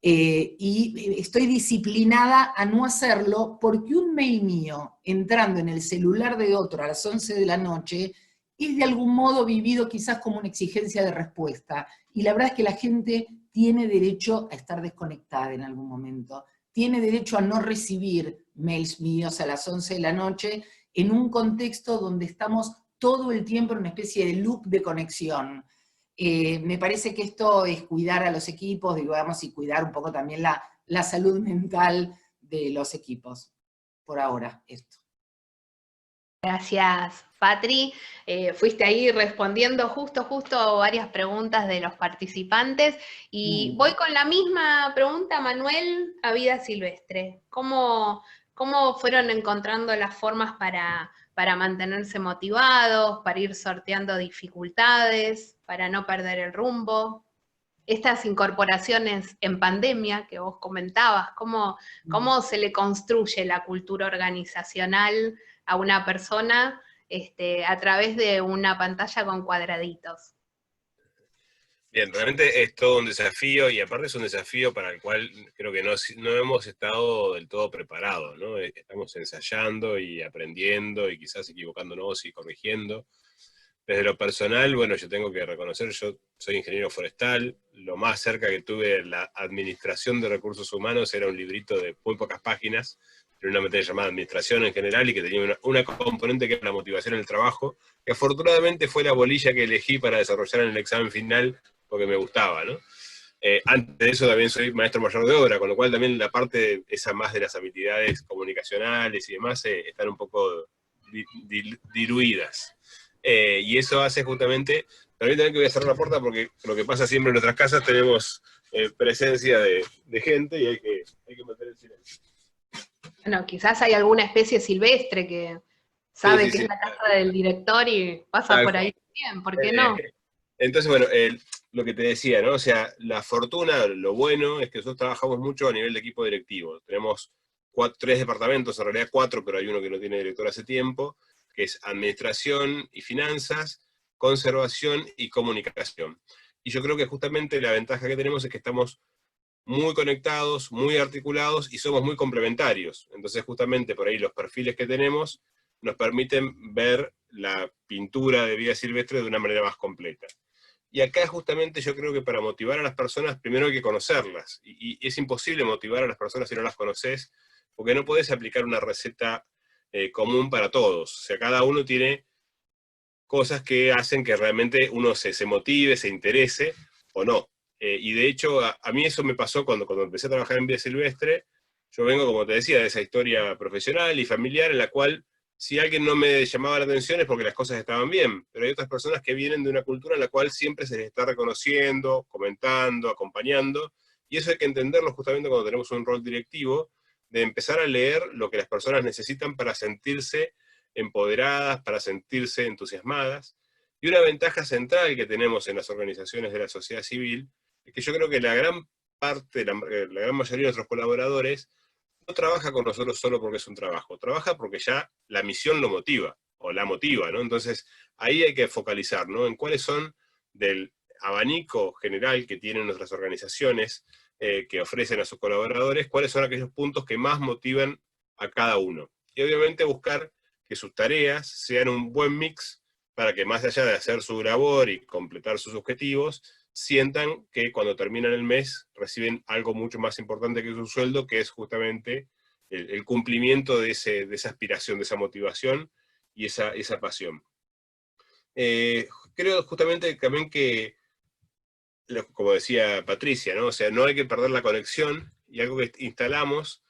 Y estoy disciplinada a no hacerlo, porque un mail mío entrando en el celular de otro a las 11 de la noche es de algún modo vivido quizás como una exigencia de respuesta. Y la verdad es que la gente tiene derecho a estar desconectada en algún momento, tiene derecho a no recibir mails míos a las 11 de la noche en un contexto donde estamos todo el tiempo en una especie de loop de conexión. Me parece que esto es cuidar a los equipos, digamos, y cuidar un poco también la salud mental de los equipos. Por ahora, esto. Gracias, Patri. Fuiste ahí respondiendo justo varias preguntas de los participantes, y voy con la misma pregunta, Manuel, a Vida Silvestre. ¿Cómo fueron encontrando las formas para mantenerse motivados, para ir sorteando dificultades, para no perder el rumbo? Estas incorporaciones en pandemia que vos comentabas, ¿cómo se le construye la cultura organizacional a una persona a través de una pantalla con cuadraditos? Bien, realmente es todo un desafío, y aparte es un desafío para el cual creo que no hemos estado del todo preparados, ¿no? Estamos ensayando y aprendiendo y quizás equivocándonos y corrigiendo. Desde lo personal, bueno, yo tengo que reconocer, yo soy ingeniero forestal, lo más cerca que tuve de la administración de recursos humanos era un librito de muy pocas páginas, en una materia llamada administración en general, y que tenía una componente que era la motivación en el trabajo, que afortunadamente fue la bolilla que elegí para desarrollar en el examen final, porque me gustaba, ¿no? Antes de eso también soy maestro mayor de obra, con lo cual también la parte esa más de las habilidades comunicacionales y demás están un poco diluidas. Y eso hace justamente, también que voy a cerrar la puerta, porque lo que pasa siempre en nuestras casas, tenemos presencia de gente y hay que mantener el silencio. Bueno, quizás hay alguna especie silvestre que sabe que es la casa del director y pasa por ahí también, ¿por qué no? Entonces, bueno, lo que te decía, ¿no? O sea, la fortuna, lo bueno, es que nosotros trabajamos mucho a nivel de equipo directivo. Tenemos 3 departamentos, en realidad 4, pero hay uno que no tiene director hace tiempo, que es administración y finanzas, conservación y comunicación. Y yo creo que justamente la ventaja que tenemos es que estamos muy conectados, muy articulados y somos muy complementarios. Entonces justamente por ahí los perfiles que tenemos nos permiten ver la pintura de vida silvestre de una manera más completa. Y acá justamente yo creo que para motivar a las personas, primero hay que conocerlas. Y es imposible motivar a las personas si no las conoces, porque no podés aplicar una receta común para todos. O sea, cada uno tiene cosas que hacen que realmente uno se motive, se interese, o no. Y de hecho, a mí eso me pasó cuando empecé a trabajar en vida silvestre. Yo vengo, como te decía, de esa historia profesional y familiar en la cual si alguien no me llamaba la atención es porque las cosas estaban bien, pero hay otras personas que vienen de una cultura en la cual siempre se les está reconociendo, comentando, acompañando, y eso hay que entenderlo justamente cuando tenemos un rol directivo, de empezar a leer lo que las personas necesitan para sentirse empoderadas, para sentirse entusiasmadas. Y una ventaja central que tenemos en las organizaciones de la sociedad civil es que yo creo que la gran parte, la gran mayoría de nuestros colaboradores no trabaja con nosotros solo porque es un trabajo, trabaja porque ya la misión lo motiva, o la motiva, ¿no? Entonces, ahí hay que focalizar, ¿no? En cuáles son del abanico general que tienen nuestras organizaciones, que ofrecen a sus colaboradores, cuáles son aquellos puntos que más motivan a cada uno. Y obviamente buscar que sus tareas sean un buen mix para que más allá de hacer su labor y completar sus objetivos, sientan que cuando terminan el mes reciben algo mucho más importante que su sueldo, que es justamente el cumplimiento de esa aspiración, de esa motivación y esa pasión. Creo justamente también que, como decía Patricia, ¿no? O sea, no hay que perder la conexión, y algo que instalamos,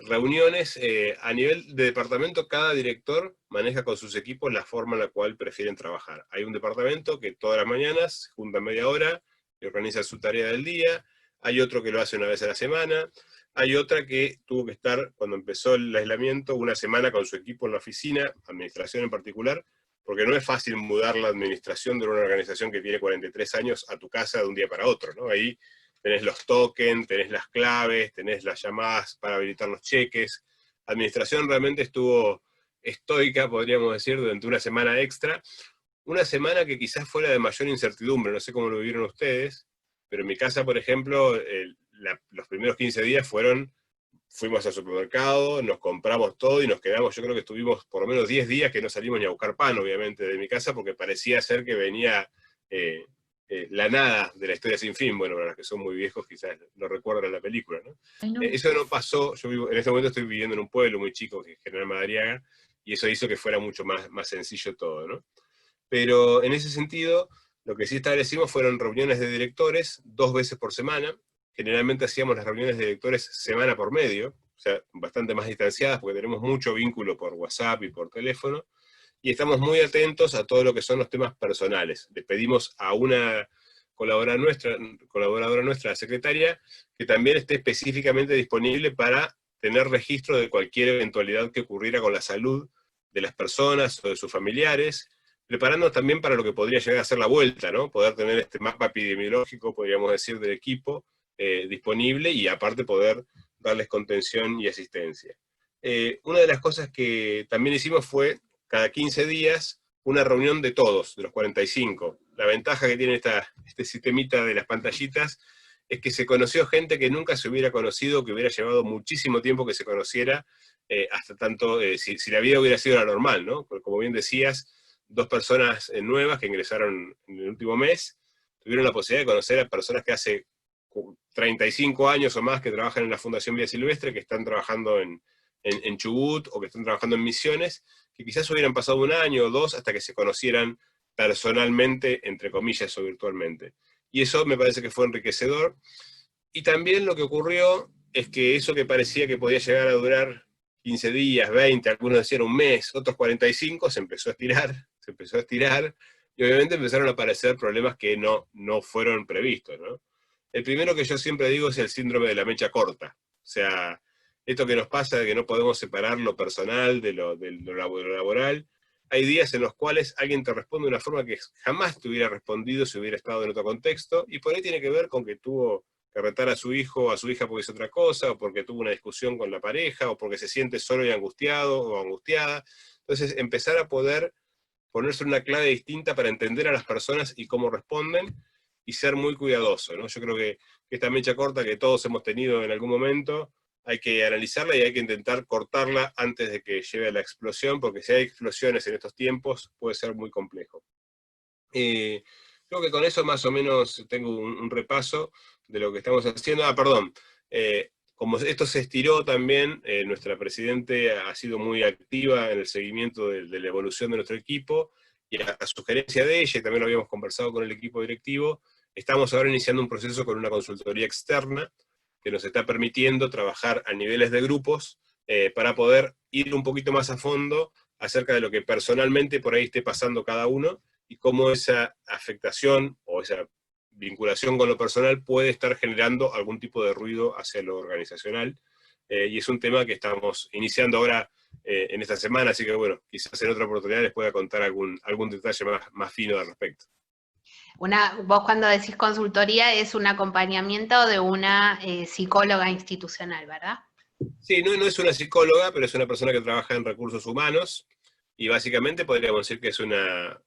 reuniones a nivel de departamento. Cada director maneja con sus equipos la forma en la cual prefieren trabajar. Hay un departamento que todas las mañanas se junta media hora y organiza su tarea del día, hay otro que lo hace una vez a la semana, hay otra que tuvo que estar, cuando empezó el aislamiento, una semana con su equipo en la oficina, administración en particular, porque no es fácil mudar la administración de una organización que tiene 43 años a tu casa de un día para otro, ¿no? Ahí tenés los tokens, tenés las claves, tenés las llamadas para habilitar los cheques. Administración realmente estuvo estoica, podríamos decir, durante una semana extra. Una semana que quizás fuera de mayor incertidumbre, no sé cómo lo vivieron ustedes, pero en mi casa, por ejemplo, los primeros 15 días fuimos al supermercado, nos compramos todo y nos quedamos. Yo creo que estuvimos por lo menos 10 días que no salimos ni a buscar pan, obviamente, de mi casa, porque parecía ser que venía la nada de la historia sin fin. Bueno, para los que son muy viejos quizás lo recuerdan la película, ¿no? Eso no pasó. En este momento estoy viviendo en un pueblo muy chico, que es General Madariaga, y eso hizo que fuera mucho más sencillo todo, ¿no? Pero en ese sentido, lo que sí establecimos fueron reuniones de directores 2 veces por semana. Generalmente hacíamos las reuniones de directores semana por medio, o sea, bastante más distanciadas, porque tenemos mucho vínculo por WhatsApp y por teléfono, y estamos muy atentos a todo lo que son los temas personales. Le pedimos a una colaboradora nuestra, la secretaria, que también esté específicamente disponible para tener registro de cualquier eventualidad que ocurriera con la salud de las personas o de sus familiares, preparándonos también para lo que podría llegar a ser la vuelta, ¿no? Poder tener este mapa epidemiológico, podríamos decir, del equipo disponible, y aparte poder darles contención y asistencia. Una de las cosas que también hicimos fue, cada 15 días, una reunión de todos, de los 45. La ventaja que tiene este sistemita de las pantallitas es que se conoció gente que nunca se hubiera conocido, que hubiera llevado muchísimo tiempo que se conociera, hasta tanto, si la vida hubiera sido la normal, ¿no? Porque, como bien decías, 2 personas nuevas que ingresaron en el último mes tuvieron la posibilidad de conocer a personas que hace 35 años o más que trabajan en la Fundación Vida Silvestre, que están trabajando en Chubut, o que están trabajando en Misiones, que quizás hubieran pasado 1 año o 2 hasta que se conocieran personalmente, entre comillas, o virtualmente. Y eso me parece que fue enriquecedor. Y también lo que ocurrió es que eso que parecía que podía llegar a durar 15 días, 20, algunos decían un mes, otros 45, se empezó a estirar, y obviamente empezaron a aparecer problemas que no fueron previstos, ¿no? El primero que yo siempre digo es el síndrome de la mecha corta. O sea, esto que nos pasa de que no podemos separar lo personal de lo laboral. Hay días en los cuales alguien te responde de una forma que jamás te hubiera respondido si hubiera estado en otro contexto, y por ahí tiene que ver con que tuvo que retar a su hijo o a su hija porque es otra cosa, o porque tuvo una discusión con la pareja, o porque se siente solo y angustiado o angustiada. Entonces, empezar a poder ponerse una clave distinta para entender a las personas y cómo responden, y ser muy cuidadoso, ¿no? Yo creo que esta mecha corta que todos hemos tenido en algún momento, hay que analizarla y hay que intentar cortarla antes de que lleve a la explosión, porque si hay explosiones en estos tiempos, puede ser muy complejo. Creo que con eso más o menos tengo un repaso de lo que estamos haciendo. Perdón, como esto se estiró también, nuestra presidente ha sido muy activa en el seguimiento de la evolución de nuestro equipo, y a sugerencia de ella, y también lo habíamos conversado con el equipo directivo, estamos ahora iniciando un proceso con una consultoría externa que nos está permitiendo trabajar a niveles de grupos para poder ir un poquito más a fondo acerca de lo que personalmente por ahí esté pasando cada uno, y cómo esa afectación o esa vinculación con lo personal puede estar generando algún tipo de ruido hacia lo organizacional, y es un tema que estamos iniciando ahora en esta semana, así que bueno, quizás en otra oportunidad les pueda contar algún detalle más fino al respecto. Vos cuando decís consultoría es un acompañamiento de una psicóloga institucional, ¿verdad? Sí, no es una psicóloga, pero es una persona que trabaja en recursos humanos, y básicamente podríamos decir que es una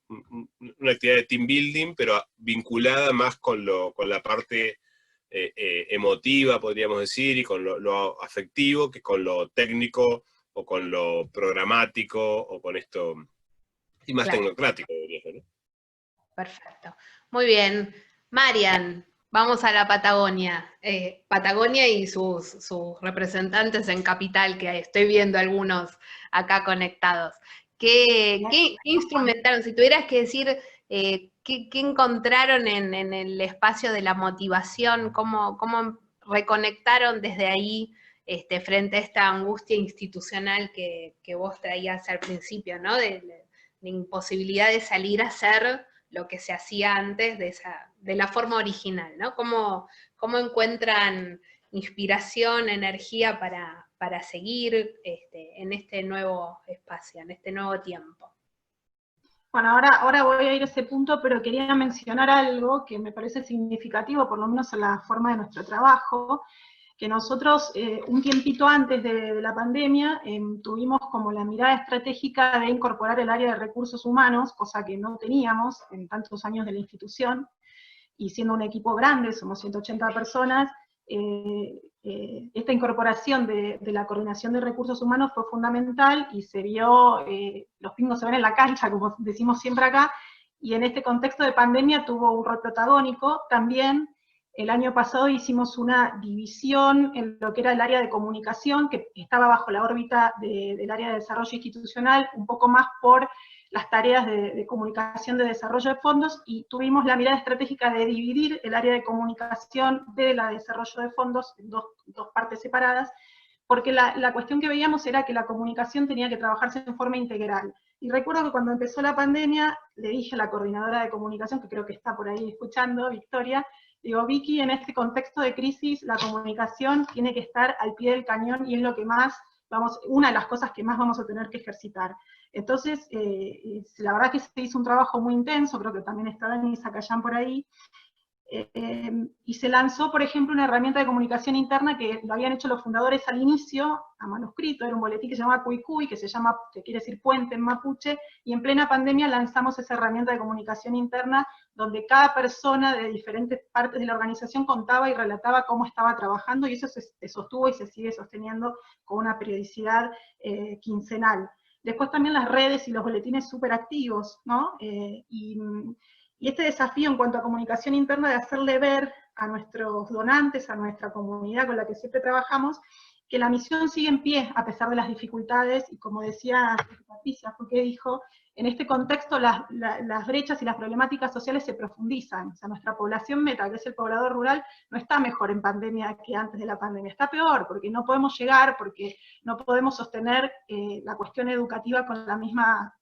actividad de team building, pero vinculada más con la parte emotiva, podríamos decir, y con lo afectivo, que con lo técnico, o con lo programático, o con esto, y más tecnocrático, diría yo, ¿no? Perfecto. Muy bien. Marian, vamos a la Patagonia. Patagonia y sus representantes en Capital, que estoy viendo algunos acá conectados. ¿Qué instrumentaron? Si tuvieras que decir, ¿qué encontraron en el espacio de la motivación? ¿Cómo reconectaron desde ahí frente a esta angustia institucional que vos traías al principio, ¿no? De imposibilidad de salir a hacer lo que se hacía antes de la forma original, ¿no? ¿Cómo encuentran inspiración, energía para seguir en este nuevo espacio, en este nuevo tiempo? Bueno, ahora voy a ir a ese punto, pero quería mencionar algo que me parece significativo, por lo menos en la forma de nuestro trabajo, que nosotros un tiempito antes de la pandemia tuvimos como la mirada estratégica de incorporar el área de recursos humanos, cosa que no teníamos en tantos años de la institución, y siendo un equipo grande, somos 180 personas, esta incorporación de la coordinación de recursos humanos fue fundamental, y se vio, los pingos se ven en la cancha, como decimos siempre acá, y en este contexto de pandemia tuvo un rol protagónico. También el año pasado hicimos una división en lo que era el área de comunicación, que estaba bajo la órbita del área de desarrollo institucional, un poco más por las tareas de comunicación de desarrollo de fondos, y tuvimos la mirada estratégica de dividir el área de comunicación de la de desarrollo de fondos en dos partes separadas, porque la cuestión que veíamos era que la comunicación tenía que trabajarse en forma integral. Y recuerdo que cuando empezó la pandemia, le dije a la coordinadora de comunicación, que creo que está por ahí escuchando, Victoria, digo, Vicky, en este contexto de crisis, la comunicación tiene que estar al pie del cañón, y es lo que más una de las cosas que más vamos a tener que ejercitar. Entonces, la verdad que se hizo un trabajo muy intenso, creo que también está Dani Zacayán por ahí, y se lanzó, por ejemplo, una herramienta de comunicación interna que lo habían hecho los fundadores al inicio, a manuscrito, era un boletín que se llamaba Cuy Cuy, que quiere decir puente en mapuche, y en plena pandemia lanzamos esa herramienta de comunicación interna, donde cada persona de diferentes partes de la organización contaba y relataba cómo estaba trabajando, y eso se sostuvo y se sigue sosteniendo con una periodicidad quincenal. Después también las redes y los boletines súper activos, ¿no? Y este desafío en cuanto a comunicación interna, de hacerle ver a nuestros donantes, a nuestra comunidad con la que siempre trabajamos, que la misión sigue en pie a pesar de las dificultades, y como decía Patricia, porque dijo, en este contexto las brechas y las problemáticas sociales se profundizan. O sea, nuestra población meta, que es el poblador rural, no está mejor en pandemia que antes de la pandemia, está peor, porque no podemos llegar, porque no podemos sostener la cuestión educativa con la misma,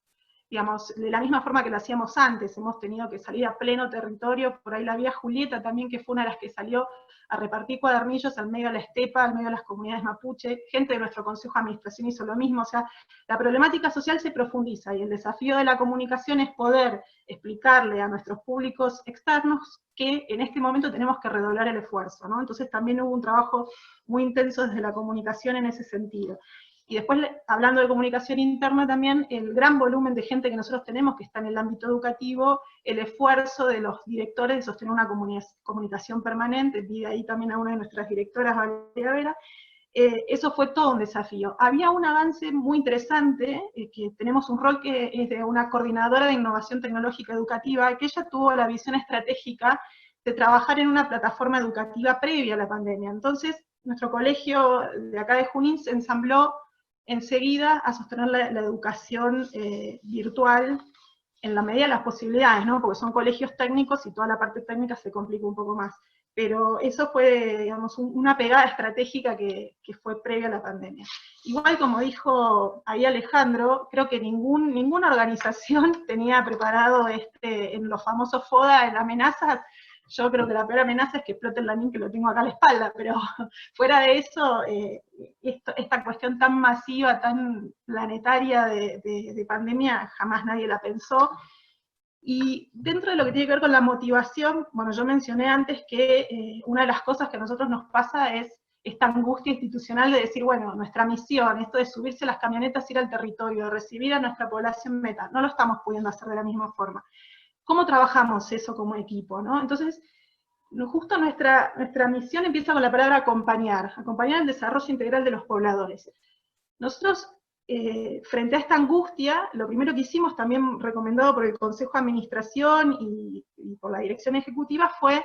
digamos, de la misma forma que lo hacíamos antes. Hemos tenido que salir a pleno territorio, por ahí la vía Julieta también, que fue una de las que salió a repartir cuadernillos al medio de la estepa, al medio de las comunidades mapuche, gente de nuestro consejo de administración hizo lo mismo. O sea, la problemática social se profundiza, y el desafío de la comunicación es poder explicarle a nuestros públicos externos que en este momento tenemos que redoblar el esfuerzo, ¿no? Entonces también hubo un trabajo muy intenso desde la comunicación en ese sentido. Y después, hablando de comunicación interna también, el gran volumen de gente que nosotros tenemos, que está en el ámbito educativo, el esfuerzo de los directores de sostener una comunicación permanente, vi ahí también a una de nuestras directoras, Valeria Vera, eso fue todo un desafío. Había un avance muy interesante, que tenemos un rol que es de una coordinadora de innovación tecnológica educativa, que ella tuvo la visión estratégica de trabajar en una plataforma educativa previa a la pandemia. Entonces, nuestro colegio de acá de Junín se ensambló enseguida a sostener la educación virtual en la medida de las posibilidades, ¿no? Porque son colegios técnicos y toda la parte técnica se complica un poco más. Pero eso fue, digamos, una pegada estratégica que fue previa a la pandemia. Igual, como dijo ahí Alejandro, creo que ninguna organización tenía preparado en los famosos FODA, en amenazas. Yo creo que la peor amenaza es que explote el LANIN, que lo tengo acá a la espalda, pero fuera de eso, esta cuestión tan masiva, tan planetaria de pandemia, jamás nadie la pensó. Y dentro de lo que tiene que ver con la motivación, bueno, yo mencioné antes que una de las cosas que a nosotros nos pasa es esta angustia institucional de decir, bueno, nuestra misión, esto de subirse a las camionetas, ir al territorio, de recibir a nuestra población meta, no lo estamos pudiendo hacer de la misma forma. ¿Cómo trabajamos eso como equipo, no? Entonces, justo nuestra misión empieza con la palabra acompañar el desarrollo integral de los pobladores. Nosotros, frente a esta angustia, lo primero que hicimos, también recomendado por el Consejo de Administración y por la Dirección Ejecutiva, fue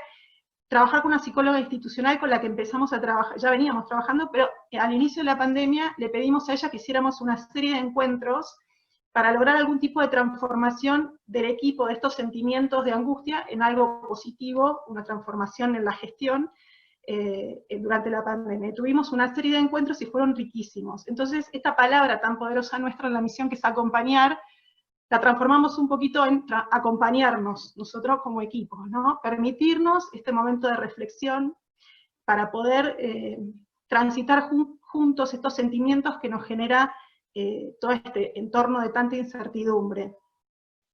trabajar con una psicóloga institucional con la que empezamos a trabajar, ya veníamos trabajando, pero al inicio de la pandemia le pedimos a ella que hiciéramos una serie de encuentros para lograr algún tipo de transformación del equipo, de estos sentimientos de angustia, en algo positivo, una transformación en la gestión durante la pandemia. Tuvimos una serie de encuentros y fueron riquísimos. Entonces, esta palabra tan poderosa nuestra en la misión, que es acompañar, la transformamos un poquito en acompañarnos, nosotros como equipo, ¿no? Permitirnos este momento de reflexión para poder transitar juntos estos sentimientos que nos genera todo este entorno de tanta incertidumbre.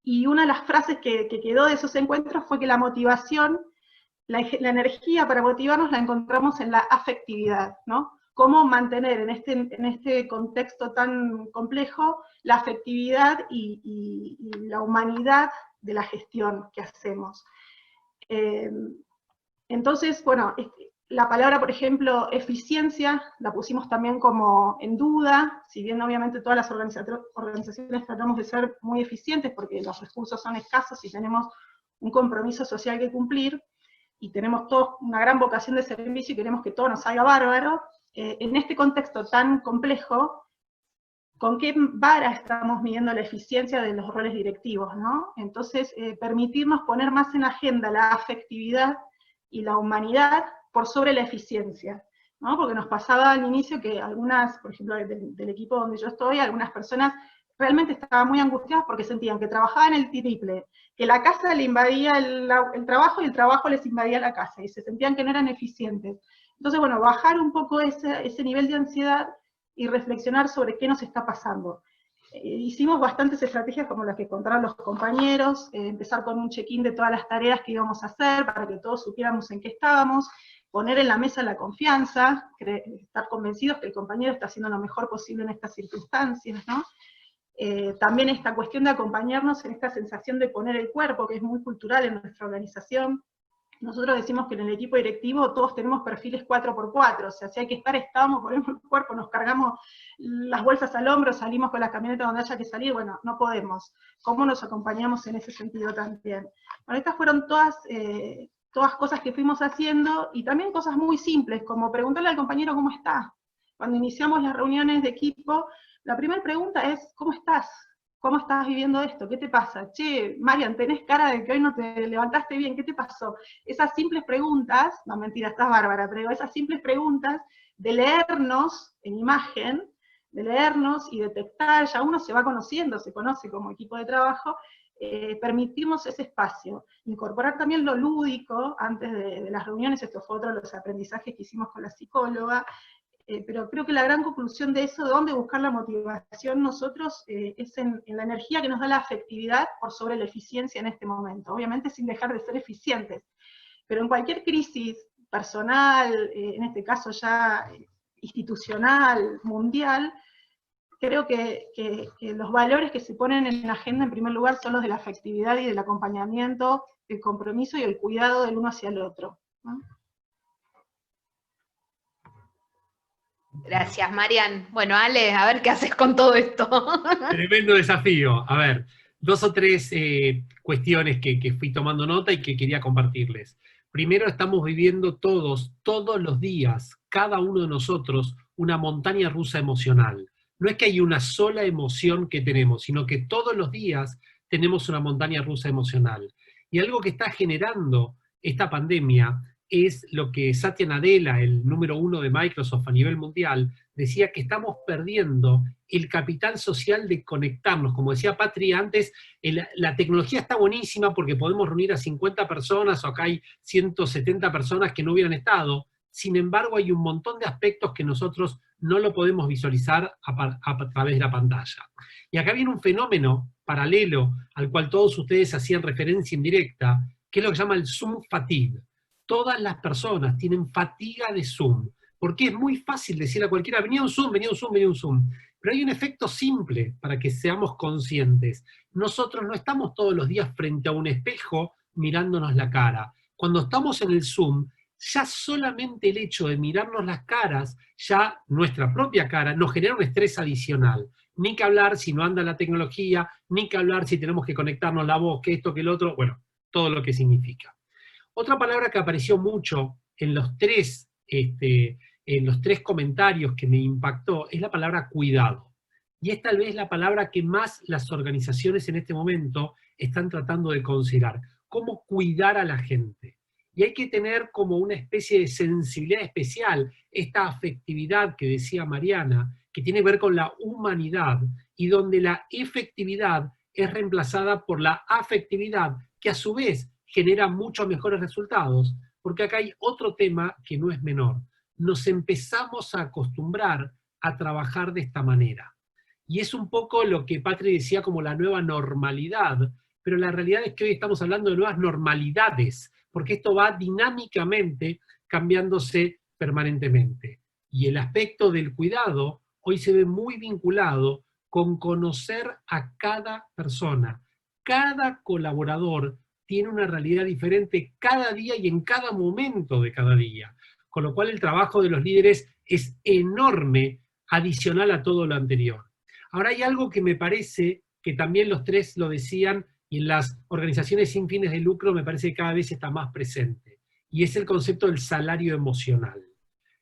Y una de las frases que quedó de esos encuentros fue que la motivación, la energía para motivarnos la encontramos en la afectividad, ¿no? Cómo mantener en este contexto tan complejo la afectividad y la humanidad de la gestión que hacemos. Entonces, bueno, la palabra, por ejemplo, eficiencia, la pusimos también como en duda, si bien obviamente todas las organizaciones tratamos de ser muy eficientes porque los recursos son escasos y tenemos un compromiso social que cumplir, y tenemos todos una gran vocación de servicio y queremos que todo nos salga bárbaro, en este contexto tan complejo, ¿con qué vara estamos midiendo la eficiencia de los roles directivos, ¿no? Entonces, permitirnos poner más en agenda la afectividad y la humanidad por sobre la eficiencia, ¿no? Porque nos pasaba al inicio que algunas, por ejemplo, del equipo donde yo estoy, algunas personas realmente estaban muy angustiadas porque sentían que trabajaban el triple, que la casa le invadía el trabajo y el trabajo les invadía la casa, y se sentían que no eran eficientes. Entonces, bueno, bajar un poco ese nivel de ansiedad y reflexionar sobre qué nos está pasando. Hicimos bastantes estrategias como las que contaron los compañeros, empezar con un check-in de todas las tareas que íbamos a hacer para que todos supiéramos en qué estábamos, poner en la mesa la confianza, estar convencidos que el compañero está haciendo lo mejor posible en estas circunstancias, ¿no? También esta cuestión de acompañarnos en esta sensación de poner el cuerpo, que es muy cultural en nuestra organización. Nosotros decimos que en el equipo directivo todos tenemos perfiles 4x4, o sea, si hay que estar, estamos, ponemos el cuerpo, nos cargamos las bolsas al hombro, salimos con la camioneta donde haya que salir, bueno, no podemos. ¿Cómo nos acompañamos en ese sentido también? Bueno, estas fueron todas cosas que fuimos haciendo, y también cosas muy simples, como preguntarle al compañero cómo está. Cuando iniciamos las reuniones de equipo, la primera pregunta es, ¿cómo estás? ¿Cómo estás viviendo esto? ¿Qué te pasa? Che, Marian, tenés cara de que hoy no te levantaste bien, ¿qué te pasó? Esas simples preguntas, no mentira, estás bárbara, pero esas simples preguntas de leernos en imagen, de leernos y detectar, ya uno se va conociendo, se conoce como equipo de trabajo, permitirnos ese espacio. Incorporar también lo lúdico antes de las reuniones, esto fue otro de los aprendizajes que hicimos con la psicóloga, pero creo que la gran conclusión de eso, de dónde buscar la motivación nosotros, es en la energía que nos da la afectividad por sobre la eficiencia en este momento, obviamente sin dejar de ser eficientes, pero en cualquier crisis personal, en este caso ya institucional, mundial, creo que los valores que se ponen en la agenda en primer lugar son los de la afectividad y del acompañamiento, el compromiso y el cuidado del uno hacia el otro, ¿no? Gracias, Marian. Bueno, Ale, a ver qué haces con todo esto. Tremendo desafío. A ver, 2 o 3 cuestiones que fui tomando nota y que quería compartirles. Primero, estamos viviendo todos los días, cada uno de nosotros, una montaña rusa emocional. No es que hay una sola emoción que tenemos, sino que todos los días tenemos una montaña rusa emocional. Y algo que está generando esta pandemia es lo que Satya Nadella, el número 1 de Microsoft a nivel mundial, decía, que estamos perdiendo el capital social de conectarnos. Como decía Patri antes, la tecnología está buenísima porque podemos reunir a 50 personas, o acá hay 170 personas que no hubieran estado. Sin embargo, hay un montón de aspectos que nosotros no lo podemos visualizar a través de la pantalla. Y acá viene un fenómeno paralelo al cual todos ustedes hacían referencia indirecta, que es lo que se llama el Zoom fatigue. Todas las personas tienen fatiga de Zoom, porque es muy fácil decirle a cualquiera, venía un Zoom, venía un Zoom, venía un Zoom. Pero hay un efecto simple para que seamos conscientes. Nosotros no estamos todos los días frente a un espejo mirándonos la cara. Cuando estamos en el Zoom, ya solamente el hecho de mirarnos las caras, ya nuestra propia cara, nos genera un estrés adicional. Ni que hablar si no anda la tecnología, ni que hablar si tenemos que conectarnos la voz, que esto, que el otro, bueno, todo lo que significa. Otra palabra que apareció mucho en los 3 comentarios que me impactó es la palabra cuidado. Y es tal vez la palabra que más las organizaciones en este momento están tratando de considerar. Cómo cuidar a la gente. Y hay que tener como una especie de sensibilidad especial, esta afectividad que decía Mariana, que tiene que ver con la humanidad, y donde la efectividad es reemplazada por la afectividad, que a su vez genera muchos mejores resultados, porque acá hay otro tema que no es menor. Nos empezamos a acostumbrar a trabajar de esta manera. Y es un poco lo que Patri decía como la nueva normalidad, pero la realidad es que hoy estamos hablando de nuevas normalidades, porque esto va dinámicamente cambiándose permanentemente. Y el aspecto del cuidado hoy se ve muy vinculado con conocer a cada persona. Cada colaborador tiene una realidad diferente cada día y en cada momento de cada día. Con lo cual el trabajo de los líderes es enorme, adicional a todo lo anterior. Ahora hay algo que me parece que también los 3 lo decían, y en las organizaciones sin fines de lucro me parece que cada vez está más presente, y es el concepto del salario emocional.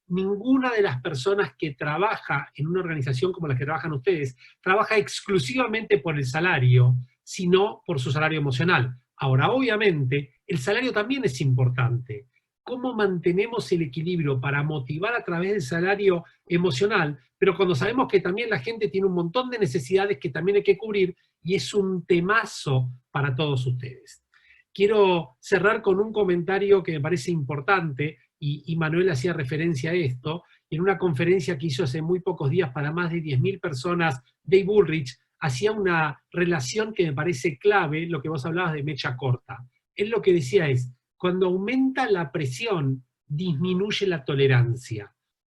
Ninguna de las personas que trabaja en una organización como la que trabajan ustedes, trabaja exclusivamente por el salario, sino por su salario emocional. Ahora, obviamente, el salario también es importante. ¿Cómo mantenemos el equilibrio para motivar a través del salario emocional? Pero cuando sabemos que también la gente tiene un montón de necesidades que también hay que cubrir, y es un temazo para todos ustedes. Quiero cerrar con un comentario que me parece importante, y Manuel hacía referencia a esto, en una conferencia que hizo hace muy pocos días para más de 10.000 personas, Dave Ulrich hacía una relación que me parece clave, lo que vos hablabas de mecha corta. Él lo que decía es, cuando aumenta la presión, disminuye la tolerancia.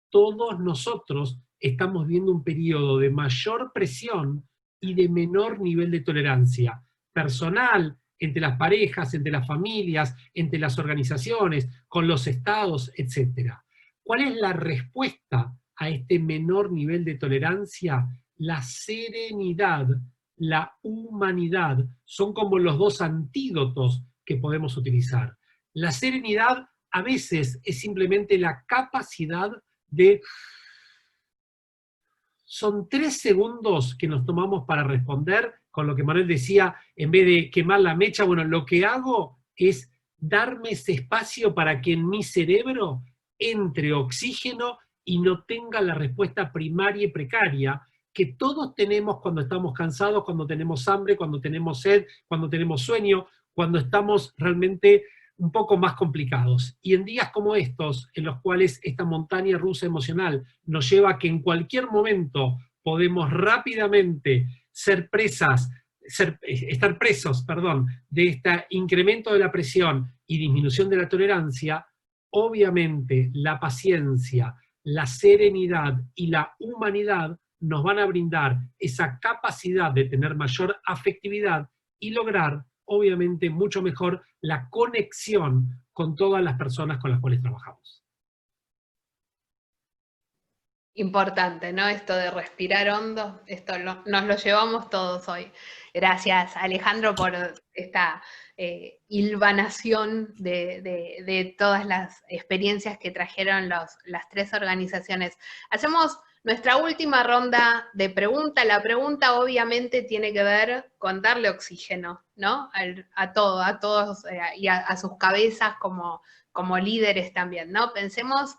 Todos nosotros estamos viendo un periodo de mayor presión y de menor nivel de tolerancia personal, entre las parejas, entre las familias, entre las organizaciones, con los estados, etc. ¿Cuál es la respuesta a este menor nivel de tolerancia? La serenidad, la humanidad, son como los 2 antídotos que podemos utilizar. La serenidad a veces es simplemente la capacidad de... Son 3 segundos que nos tomamos para responder, con lo que Manuel decía, en vez de quemar la mecha, bueno, lo que hago es darme ese espacio para que en mi cerebro entre oxígeno y no tenga la respuesta primaria y precaria que todos tenemos cuando estamos cansados, cuando tenemos hambre, cuando tenemos sed, cuando tenemos sueño, cuando estamos realmente un poco más complicados. Y en días como estos, en los cuales esta montaña rusa emocional nos lleva a que en cualquier momento podemos rápidamente estar presos, de este incremento de la presión y disminución de la tolerancia, obviamente la paciencia, la serenidad y la humanidad nos van a brindar esa capacidad de tener mayor afectividad y lograr, obviamente, mucho mejor la conexión con todas las personas con las cuales trabajamos. Importante, ¿no? Esto de respirar hondo, esto nos lo llevamos todos hoy. Gracias, Alejandro, por esta hilvanación de todas las experiencias que trajeron las tres organizaciones. Hacemos nuestra última ronda de preguntas. La pregunta obviamente tiene que ver con darle oxígeno, ¿no? A todos y a sus cabezas como líderes también, ¿no? Pensemos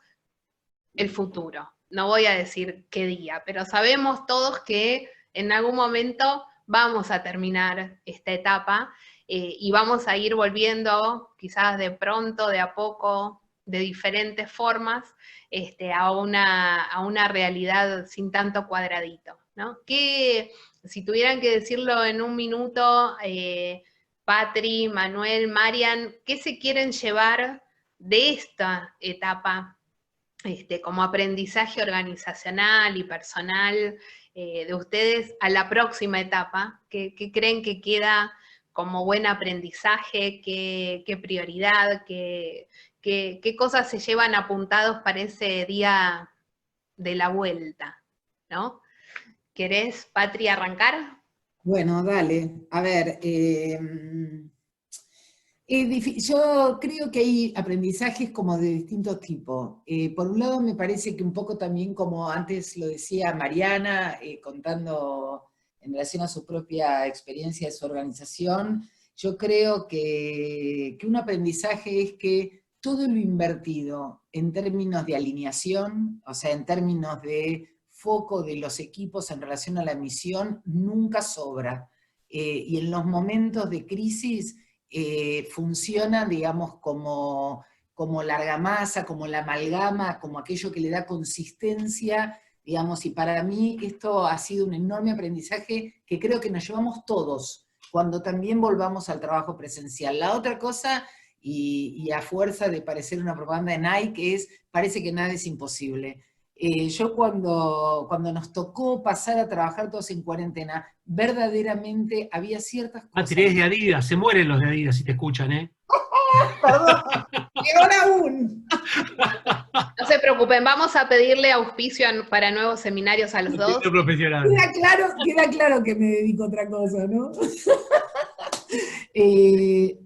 el futuro. No voy a decir qué día, pero sabemos todos que en algún momento vamos a terminar esta etapa y vamos a ir volviendo, quizás de pronto, de a poco, de diferentes formas, a una realidad sin tanto cuadradito, ¿no? Si tuvieran que decirlo en un minuto, Patri, Manuel, Marian, ¿qué se quieren llevar de esta etapa como aprendizaje organizacional y personal de ustedes a la próxima etapa? ¿Qué creen que queda como buen aprendizaje? ¿Qué prioridad? ¿Qué cosas se llevan apuntados para ese día de la vuelta? ¿No? ¿Querés, Patri, arrancar? Bueno, dale. A ver, yo creo que hay aprendizajes como de distintos tipos. Por un lado me parece que un poco también, como antes lo decía Mariana, contando en relación a su propia experiencia de su organización, yo creo que un aprendizaje es que todo lo invertido en términos de alineación, o sea, en términos de foco de los equipos en relación a la misión, nunca sobra. Y en los momentos de crisis, funciona, digamos, como la argamasa, como la amalgama, como aquello que le da consistencia, digamos, y para mí esto ha sido un enorme aprendizaje que creo que nos llevamos todos, cuando también volvamos al trabajo presencial. La otra cosa, y a fuerza de parecer una propaganda de Nike, parece que nada es imposible. Yo cuando nos tocó pasar a trabajar todos en cuarentena, verdaderamente había ciertas cosas... Patri, es de Adidas, se mueren los de Adidas si te escuchan, ¿eh? Perdón, peor aún. No se preocupen, vamos a pedirle auspicio para nuevos seminarios a los dos. Profesional. Queda claro que me dedico a otra cosa, ¿no?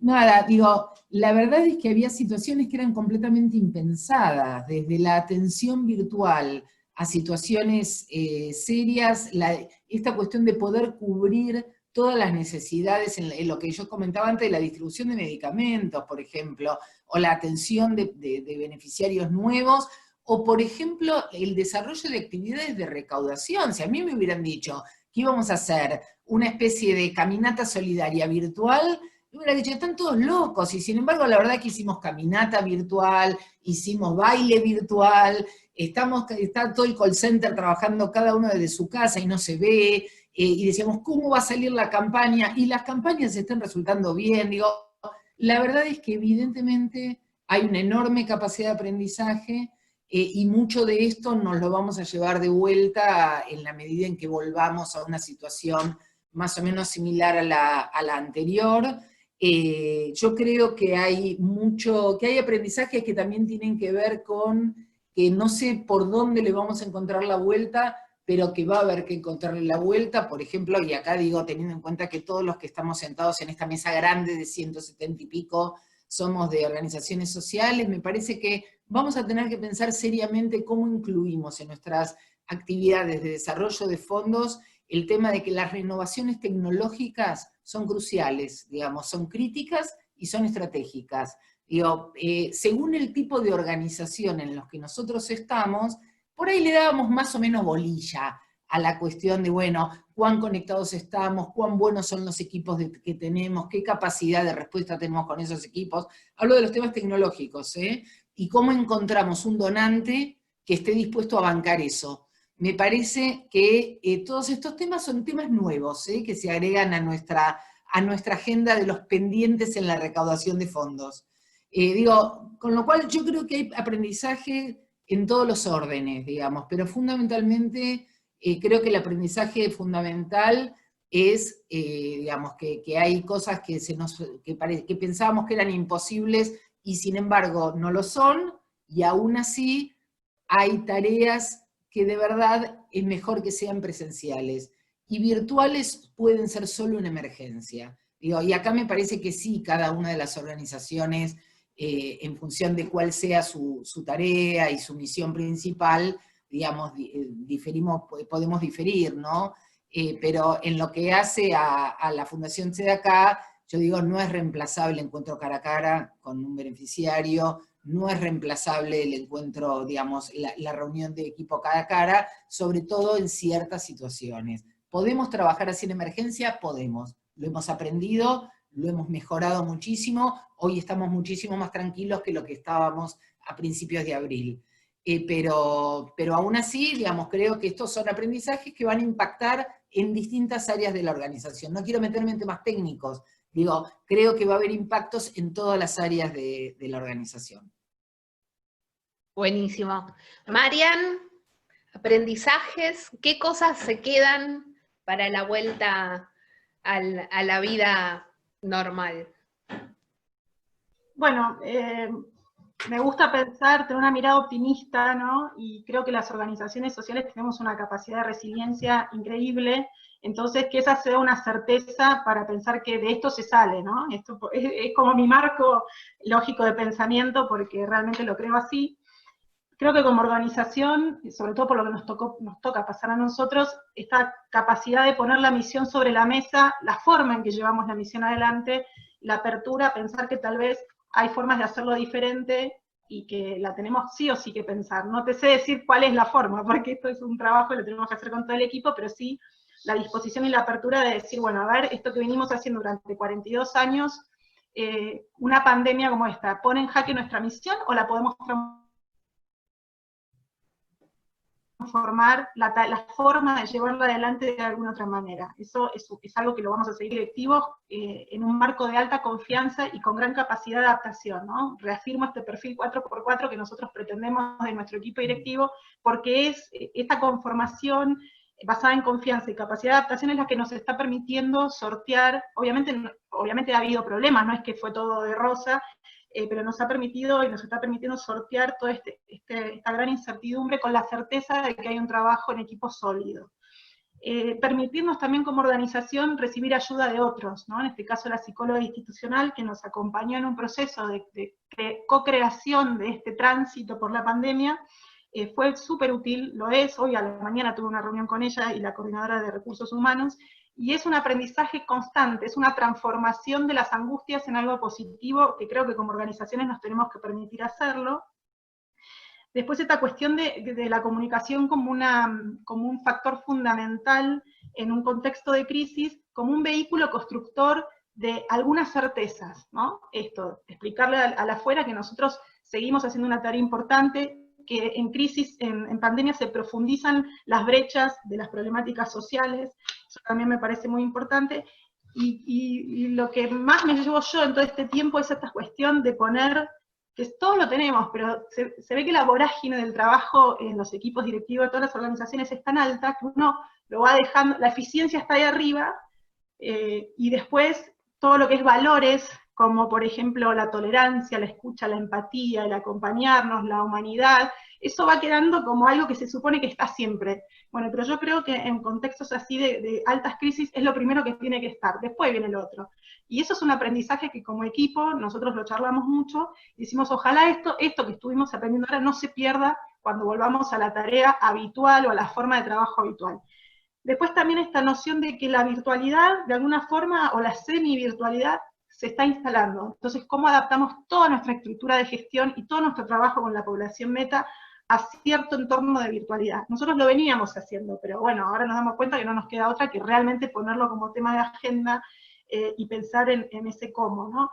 Nada, digo, la verdad es que había situaciones que eran completamente impensadas, desde la atención virtual a situaciones serias, esta cuestión de poder cubrir todas las necesidades en lo que yo comentaba antes de la distribución de medicamentos, por ejemplo, o la atención de beneficiarios nuevos, o por ejemplo, el desarrollo de actividades de recaudación. Si a mí me hubieran dicho que íbamos a hacer una especie de caminata solidaria virtual, yo hubiera dicho, están todos locos, y sin embargo la verdad que hicimos caminata virtual, hicimos baile virtual, está todo el call center trabajando cada uno desde su casa y no se ve, y decíamos, ¿cómo va a salir la campaña? Y las campañas están resultando bien, digo, la verdad es que evidentemente hay una enorme capacidad de aprendizaje, y mucho de esto nos lo vamos a llevar de vuelta en la medida en que volvamos a una situación más o menos similar a la anterior. Yo creo que hay aprendizajes que también tienen que ver con que no sé por dónde le vamos a encontrar la vuelta, pero que va a haber que encontrarle la vuelta, por ejemplo, y acá digo, teniendo en cuenta que todos los que estamos sentados en esta mesa grande de 170 y pico somos de organizaciones sociales, me parece que vamos a tener que pensar seriamente cómo incluimos en nuestras actividades de desarrollo de fondos el tema de que las renovaciones tecnológicas son cruciales, digamos, son críticas y son estratégicas. Digo, según el tipo de organización en los que nosotros estamos, por ahí le dábamos más o menos bolilla a la cuestión de, bueno, cuán conectados estamos, cuán buenos son los equipos que tenemos, qué capacidad de respuesta tenemos con esos equipos. Hablo de los temas tecnológicos, y cómo encontramos un donante que esté dispuesto a bancar eso. Me parece que todos estos temas son temas nuevos, que se agregan a nuestra agenda de los pendientes en la recaudación de fondos. Con lo cual yo creo que hay aprendizaje en todos los órdenes, digamos, pero fundamentalmente creo que el aprendizaje fundamental es, digamos, que hay cosas que pensábamos que eran imposibles y sin embargo no lo son, y aún así hay tareas que de verdad es mejor que sean presenciales. Y virtuales pueden ser solo una emergencia. Digo, y acá me parece que sí, cada una de las organizaciones, en función de cuál sea su tarea y su misión principal, digamos, podemos diferir, ¿no? Pero en lo que hace a la Fundación Tzedakah, yo digo, no es reemplazable el encuentro cara a cara con un beneficiario, no es reemplazable el encuentro, digamos, la reunión de equipo cara a cara, sobre todo en ciertas situaciones. ¿Podemos trabajar así en emergencia? Podemos. Lo hemos aprendido, lo hemos mejorado muchísimo, hoy estamos muchísimo más tranquilos que lo que estábamos a principios de abril. Pero aún así, digamos, creo que estos son aprendizajes que van a impactar en distintas áreas de la organización. No quiero meterme en temas técnicos, digo, creo que va a haber impactos en todas las áreas de la organización. Buenísimo. Marian, aprendizajes, ¿qué cosas se quedan para la vuelta a la vida normal? Bueno, me gusta pensar, tener una mirada optimista, ¿no? Y creo que las organizaciones sociales tenemos una capacidad de resiliencia increíble, entonces que esa sea una certeza para pensar que de esto se sale, ¿no? Esto es como mi marco lógico de pensamiento, porque realmente lo creo así. Creo que como organización, sobre todo por lo que nos toca pasar a nosotros, esta capacidad de poner la misión sobre la mesa, la forma en que llevamos la misión adelante, la apertura, pensar que tal vez hay formas de hacerlo diferente y que la tenemos sí o sí que pensar. No te sé decir cuál es la forma, porque esto es un trabajo y lo tenemos que hacer con todo el equipo, pero sí la disposición y la apertura de decir, bueno, a ver, esto que venimos haciendo durante 42 años, una pandemia como esta, ¿pone en jaque nuestra misión o la podemos transformar la forma de llevarla adelante de alguna otra manera? Eso es algo que lo vamos a seguir directivos en un marco de alta confianza y con gran capacidad de adaptación, ¿no? Reafirmo este perfil 4x4 que nosotros pretendemos de nuestro equipo directivo, porque es esta conformación basada en confianza y capacidad de adaptación es la que nos está permitiendo sortear, obviamente ha habido problemas, no es que fue todo de rosa, pero nos ha permitido y nos está permitiendo sortear toda esta gran incertidumbre con la certeza de que hay un trabajo en equipo sólido. Permitirnos también como organización recibir ayuda de otros, ¿no? En este caso la psicóloga institucional que nos acompañó en un proceso de co-creación de este tránsito por la pandemia, fue súper útil, lo es, hoy a la mañana tuve una reunión con ella y la coordinadora de recursos humanos, y es un aprendizaje constante, es una transformación de las angustias en algo positivo, que creo que como organizaciones nos tenemos que permitir hacerlo. Después esta cuestión de la comunicación como un factor fundamental en un contexto de crisis, como un vehículo constructor de algunas certezas, ¿no? Esto, explicarle al afuera que nosotros seguimos haciendo una tarea importante, que en crisis, en pandemia se profundizan las brechas de las problemáticas sociales, eso también me parece muy importante, y lo que más me llevo yo en todo este tiempo es esta cuestión de poner, que todos lo tenemos, pero se ve que la vorágine del trabajo en los equipos directivos de todas las organizaciones es tan alta que uno lo va dejando, la eficiencia está ahí arriba, y después todo lo que es valores, como por ejemplo la tolerancia, la escucha, la empatía, el acompañarnos, la humanidad, eso va quedando como algo que se supone que está siempre. Bueno, pero yo creo que en contextos así de altas crisis es lo primero que tiene que estar, después viene el otro. Y eso es un aprendizaje que como equipo nosotros lo charlamos mucho, y decimos ojalá esto que estuvimos aprendiendo ahora no se pierda cuando volvamos a la tarea habitual o a la forma de trabajo habitual. Después también esta noción de que la virtualidad, de alguna forma, o la semi-virtualidad, se está instalando. Entonces, ¿cómo adaptamos toda nuestra estructura de gestión y todo nuestro trabajo con la población meta a cierto entorno de virtualidad? Nosotros lo veníamos haciendo, pero bueno, ahora nos damos cuenta que no nos queda otra que realmente ponerlo como tema de agenda y pensar en ese cómo, ¿no?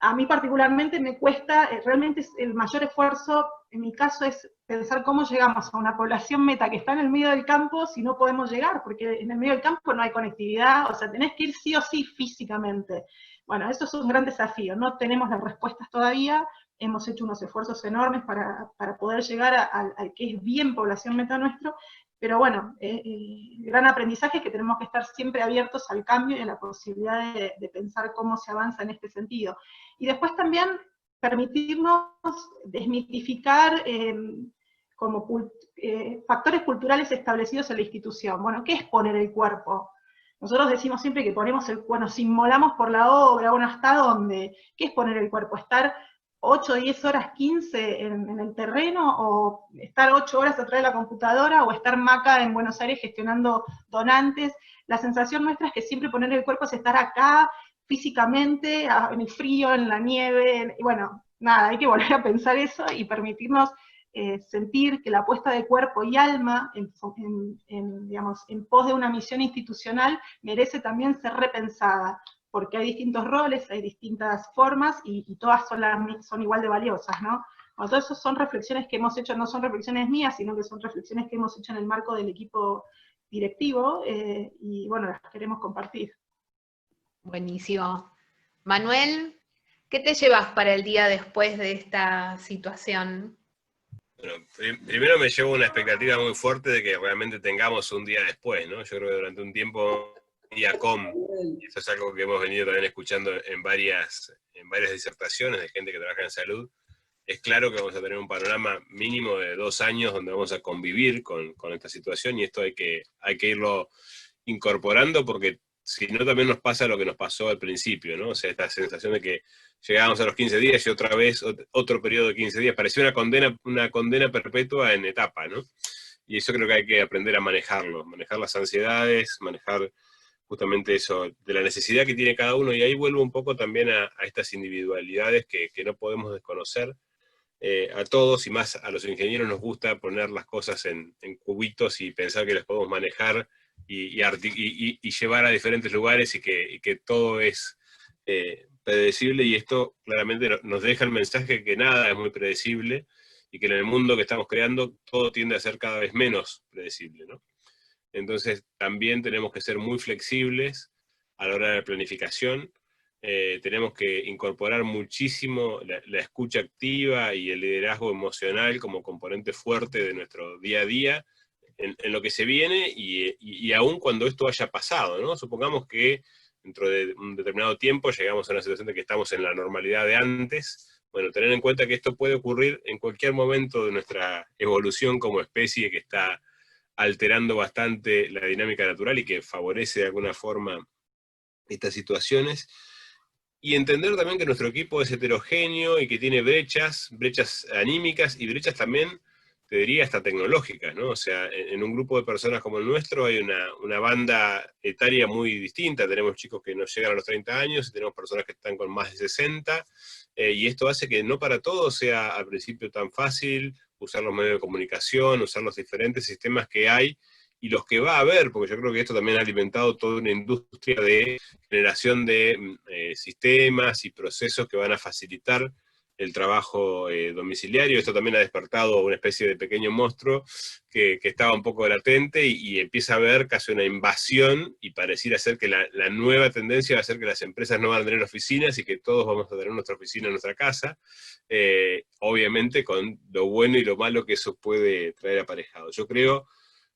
A mí particularmente me cuesta, realmente el mayor esfuerzo, en mi caso, es pensar cómo llegamos a una población meta que está en el medio del campo si no podemos llegar, porque en el medio del campo no hay conectividad, o sea, tenés que ir sí o sí físicamente. Bueno, eso es un gran desafío, no tenemos las respuestas todavía, hemos hecho unos esfuerzos enormes para poder llegar al que es bien población meta nuestro, Pero bueno, el gran aprendizaje es que tenemos que estar siempre abiertos al cambio y a la posibilidad de pensar cómo se avanza en este sentido. Y después también permitirnos desmitificar como factores culturales establecidos en la institución. Bueno, ¿qué es poner el cuerpo? Nosotros decimos siempre que ponemos el cuerpo, nos inmolamos por la obra, bueno, ¿hasta dónde? ¿Qué es poner el cuerpo? ¿Estar 8, 10 horas, 15 en el terreno, o estar 8 horas atrás de la computadora, o estar Maca en Buenos Aires gestionando donantes? La sensación nuestra es que siempre poner el cuerpo es estar acá, físicamente, en el frío, en la nieve, y bueno, nada, hay que volver a pensar eso y permitirnos sentir que la apuesta de cuerpo y alma digamos, en pos de una misión institucional merece también ser repensada, porque hay distintos roles, hay distintas formas, y todas son igual de valiosas, ¿no? Bueno, todas esas son reflexiones que hemos hecho, no son reflexiones mías, sino que son reflexiones que hemos hecho en el marco del equipo directivo, y bueno, las queremos compartir. Buenísimo. Manuel, ¿qué te llevas para el día después de esta situación? Bueno, primero me llevo una expectativa muy fuerte de que realmente tengamos un día después, ¿no? Yo creo que durante un tiempo, día com, y eso es algo que hemos venido también escuchando en varias disertaciones de gente que trabaja en salud, es claro que vamos a tener un panorama mínimo de 2 años donde vamos a convivir con esta situación, y esto hay que irlo incorporando, porque si no también nos pasa lo que nos pasó al principio, ¿no? O sea, esta sensación de que llegábamos a los 15 días y otra vez otro periodo de 15 días, parecía una condena perpetua en etapa, ¿no? Y eso creo que hay que aprender a manejarlo, manejar las ansiedades, manejar justamente eso, de la necesidad que tiene cada uno, y ahí vuelvo un poco también a estas individualidades que no podemos desconocer. A todos, y más a los ingenieros, nos gusta poner las cosas en cubitos y pensar que las podemos manejar y llevar a diferentes lugares, y que todo es predecible, y esto claramente nos deja el mensaje que nada es muy predecible, y que en el mundo que estamos creando todo tiende a ser cada vez menos predecible, ¿no? Entonces también tenemos que ser muy flexibles a la hora de la planificación. Tenemos que incorporar muchísimo la escucha activa y el liderazgo emocional como componente fuerte de nuestro día a día en lo que se viene, y aún cuando esto haya pasado, ¿no? Supongamos que dentro de un determinado tiempo llegamos a una situación de que estamos en la normalidad de antes. Bueno, tener en cuenta que esto puede ocurrir en cualquier momento de nuestra evolución como especie, que está alterando bastante la dinámica natural y que favorece de alguna forma estas situaciones. Y entender también que nuestro equipo es heterogéneo y que tiene brechas anímicas y brechas también, te diría, hasta tecnológicas, ¿no? O sea, en un grupo de personas como el nuestro hay una banda etaria muy distinta. Tenemos chicos que no llegan a los 30 años, y tenemos personas que están con más de 60, y esto hace que no para todos sea al principio tan fácil usar los medios de comunicación, usar los diferentes sistemas que hay, y los que va a haber, porque yo creo que esto también ha alimentado toda una industria de generación de sistemas y procesos que van a facilitar el trabajo domiciliario. Esto también ha despertado una especie de pequeño monstruo que estaba un poco latente, y empieza a haber casi una invasión, y pareciera ser que la nueva tendencia va a ser que las empresas no van a tener oficinas y que todos vamos a tener nuestra oficina en nuestra casa, obviamente con lo bueno y lo malo que eso puede traer aparejado. Yo creo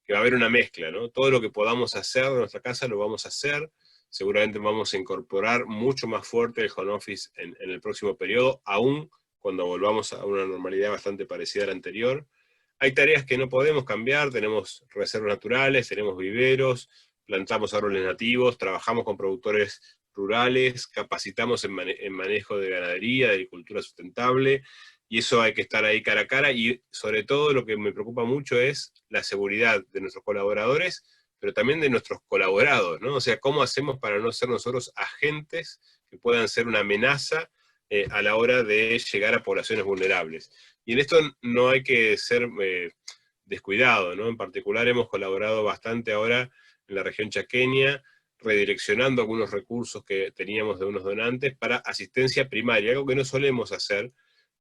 que va a haber una mezcla, ¿no? Todo lo que podamos hacer de nuestra casa lo vamos a hacer. Seguramente vamos a incorporar mucho más fuerte el home office en el próximo periodo, aún cuando volvamos a una normalidad bastante parecida a la anterior. Hay tareas que no podemos cambiar, tenemos reservas naturales, tenemos viveros, plantamos árboles nativos, trabajamos con productores rurales, capacitamos en manejo de ganadería, de agricultura sustentable, y eso hay que estar ahí cara a cara, y sobre todo lo que me preocupa mucho es la seguridad de nuestros colaboradores, pero también de nuestros colaborados, ¿no? O sea, ¿cómo hacemos para no ser nosotros agentes que puedan ser una amenaza a la hora de llegar a poblaciones vulnerables? Y en esto no hay que ser descuidado, ¿no? En particular hemos colaborado bastante ahora en la región chaqueña, redireccionando algunos recursos que teníamos de unos donantes para asistencia primaria, algo que no solemos hacer,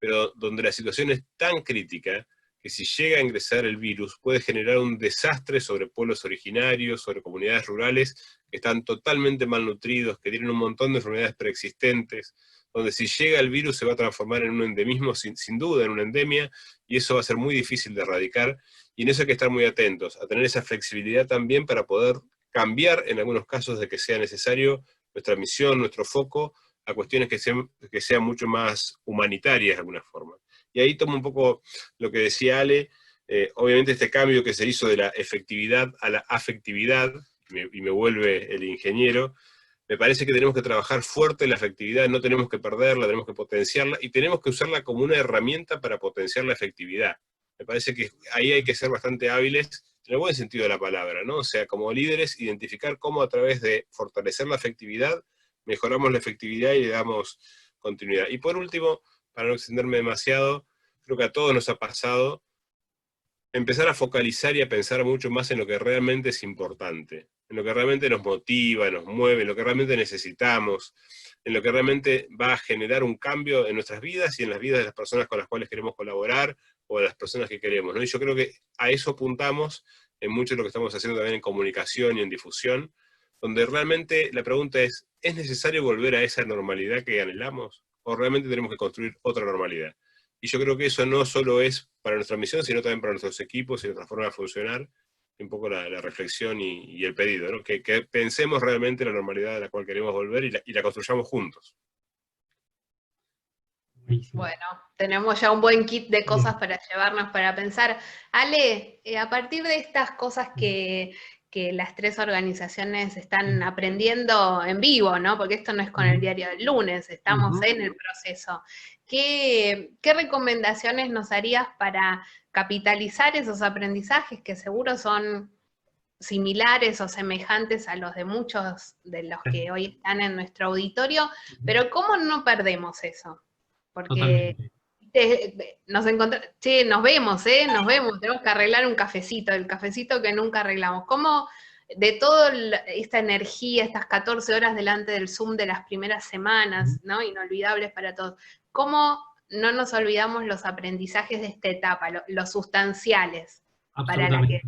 pero donde la situación es tan crítica que si llega a ingresar el virus puede generar un desastre sobre pueblos originarios, sobre comunidades rurales que están totalmente malnutridos, que tienen un montón de enfermedades preexistentes, donde si llega el virus se va a transformar en un endemismo, sin duda, en una endemia, y eso va a ser muy difícil de erradicar, y en eso hay que estar muy atentos, a tener esa flexibilidad también para poder cambiar, en algunos casos de que sea necesario, nuestra misión, nuestro foco, a cuestiones que sean mucho más humanitarias de alguna forma. Y ahí tomo un poco lo que decía Ale, obviamente este cambio que se hizo de la efectividad a la afectividad, y me vuelve el ingeniero, me parece que tenemos que trabajar fuerte en la efectividad, no tenemos que perderla, tenemos que potenciarla, y tenemos que usarla como una herramienta para potenciar la efectividad. Me parece que ahí hay que ser bastante hábiles, en el buen sentido de la palabra, ¿no? O sea, como líderes, identificar cómo a través de fortalecer la efectividad, mejoramos la efectividad y le damos continuidad. Y por último, para no extenderme demasiado, creo que a todos nos ha pasado empezar a focalizar y a pensar mucho más en lo que realmente es importante, en lo que realmente nos motiva, nos mueve, en lo que realmente necesitamos, en lo que realmente va a generar un cambio en nuestras vidas y en las vidas de las personas con las cuales queremos colaborar, o de las personas que queremos, ¿no? Y yo creo que a eso apuntamos en mucho de lo que estamos haciendo también en comunicación y en difusión, donde realmente la pregunta ¿es necesario volver a esa normalidad que anhelamos? ¿O realmente tenemos que construir otra normalidad? Y yo creo que eso no solo es para nuestra misión, sino también para nuestros equipos y nuestra forma de funcionar, un poco la reflexión y el pedido, ¿no? Que pensemos realmente la normalidad a la cual queremos volver y la construyamos juntos. Bueno, tenemos ya un buen kit de cosas para llevarnos para pensar. Ale, a partir de estas cosas que las tres organizaciones están aprendiendo en vivo, ¿no? Porque esto no es con el diario del lunes, estamos en el proceso. ¿Qué recomendaciones nos harías para capitalizar esos aprendizajes que seguro son similares o semejantes a los de muchos de los que hoy están en nuestro auditorio, pero cómo no perdemos eso? Porque nos vemos, tenemos que arreglar un cafecito, el cafecito que nunca arreglamos. ¿Cómo de toda esta energía, estas 14 horas delante del Zoom de las primeras semanas, ¿no? Inolvidables para todos, cómo no nos olvidamos los aprendizajes de esta etapa, los sustanciales para la que...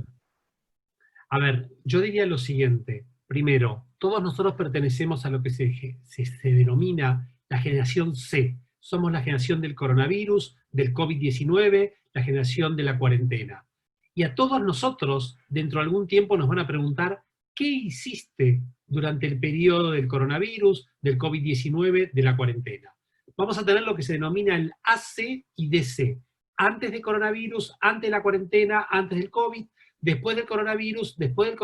A ver, yo diría lo siguiente. Primero, todos nosotros pertenecemos a lo que se denomina la generación C. Somos la generación del coronavirus, del COVID-19, la generación de la cuarentena. Y a todos nosotros, dentro de algún tiempo, nos van a preguntar ¿qué hiciste durante el periodo del coronavirus, del COVID-19, de la cuarentena? Vamos a tener lo que se denomina el AC y DC. Antes del coronavirus, antes de la cuarentena, antes del COVID, después del coronavirus, después del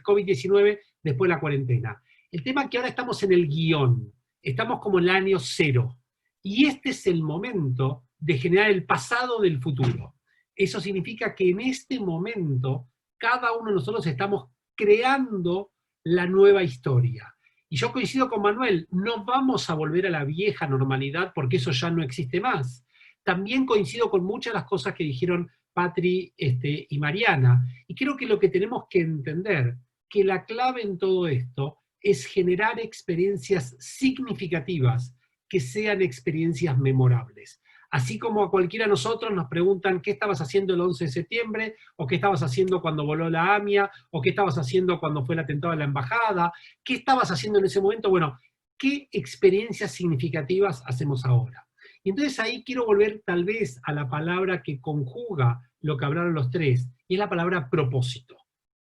COVID-19, después de la cuarentena. El tema es que ahora estamos en el guión, estamos como en el año 0. Y este es el momento de generar el pasado del futuro. Eso significa que en este momento, cada uno de nosotros estamos creando la nueva historia. Y yo coincido con Manuel, no vamos a volver a la vieja normalidad porque eso ya no existe más. También coincido con muchas de las cosas que dijeron Patri y Mariana. Y creo que lo que tenemos que entender, que la clave en todo esto es generar experiencias significativas, que sean experiencias memorables. Así como a cualquiera de nosotros nos preguntan qué estabas haciendo el 11 de septiembre, o qué estabas haciendo cuando voló la AMIA, o qué estabas haciendo cuando fue el atentado a la embajada, qué estabas haciendo en ese momento, bueno, qué experiencias significativas hacemos ahora. Y entonces ahí quiero volver tal vez a la palabra que conjuga lo que hablaron los tres, y es la palabra propósito.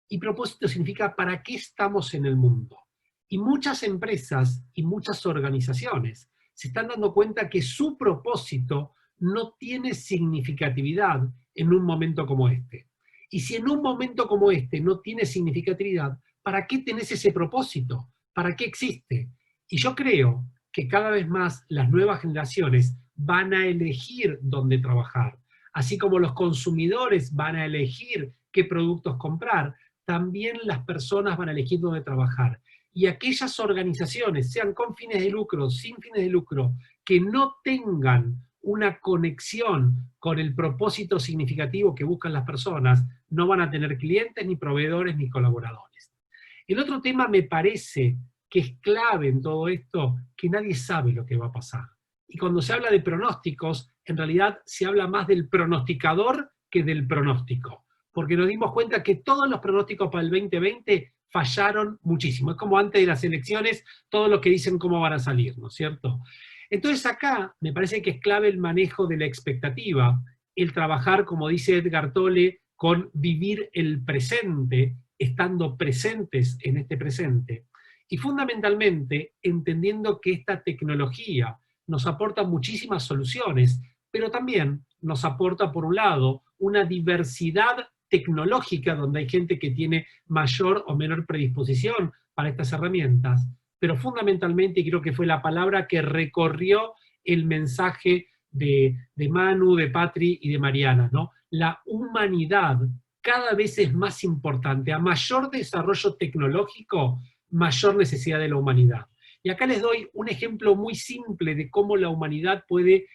Y propósito significa ¿para qué estamos en el mundo? Y muchas empresas y muchas organizaciones se están dando cuenta que su propósito no tiene significatividad en un momento como este. Y si en un momento como este no tiene significatividad, ¿para qué tenés ese propósito? ¿Para qué existe? Y yo creo que cada vez más las nuevas generaciones van a elegir dónde trabajar. Así como los consumidores van a elegir qué productos comprar, también las personas van a elegir dónde trabajar. Y aquellas organizaciones, sean con fines de lucro, sin fines de lucro, que no tengan una conexión con el propósito significativo que buscan las personas, no van a tener clientes, ni proveedores, ni colaboradores. El otro tema me parece que es clave en todo esto, que nadie sabe lo que va a pasar. Y cuando se habla de pronósticos, en realidad se habla más del pronosticador que del pronóstico. Porque nos dimos cuenta que todos los pronósticos para el 2020 fallaron muchísimo. Es como antes de las elecciones, todos los que dicen cómo van a salir, ¿no es cierto? Entonces acá me parece que es clave el manejo de la expectativa, el trabajar, como dice Edgar Tolle, con vivir el presente, estando presentes en este presente. Y fundamentalmente entendiendo que esta tecnología nos aporta muchísimas soluciones, pero también nos aporta, por un lado, una diversidad tecnológica donde hay gente que tiene mayor o menor predisposición para estas herramientas, pero fundamentalmente, y creo que fue la palabra que recorrió el mensaje de Manu, de Patri y de Mariana, ¿no? La humanidad cada vez es más importante. A mayor desarrollo tecnológico, mayor necesidad de la humanidad. Y acá les doy un ejemplo muy simple de cómo la humanidad puede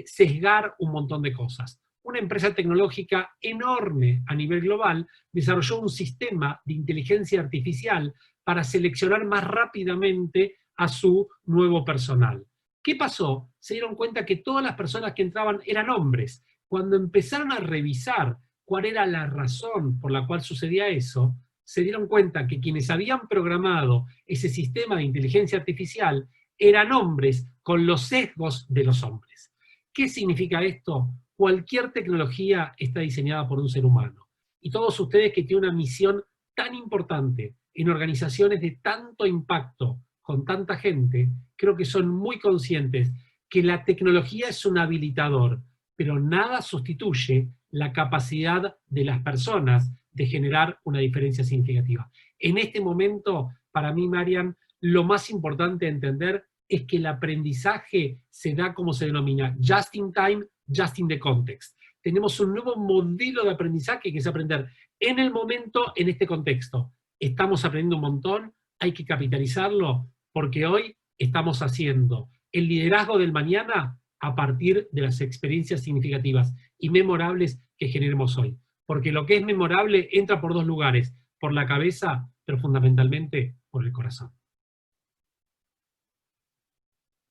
sesgar un montón de cosas. Una empresa tecnológica enorme a nivel global desarrolló un sistema de inteligencia artificial para seleccionar más rápidamente a su nuevo personal. ¿Qué pasó? Se dieron cuenta que todas las personas que entraban eran hombres. Cuando empezaron a revisar cuál era la razón por la cual sucedía eso, se dieron cuenta que quienes habían programado ese sistema de inteligencia artificial eran hombres con los sesgos de los hombres. ¿Qué significa esto? Cualquier tecnología está diseñada por un ser humano. Y todos ustedes que tienen una misión tan importante en organizaciones de tanto impacto, con tanta gente, creo que son muy conscientes que la tecnología es un habilitador, pero nada sustituye la capacidad de las personas de generar una diferencia significativa. En este momento, para mí, Marian, lo más importante a entender es que el aprendizaje se da como se denomina just in time, just in the context. Tenemos un nuevo modelo de aprendizaje que es aprender en el momento, en este contexto. Estamos aprendiendo un montón, hay que capitalizarlo, porque hoy estamos haciendo el liderazgo del mañana a partir de las experiencias significativas y memorables que generemos hoy. Porque lo que es memorable entra por dos lugares, por la cabeza, pero fundamentalmente por el corazón.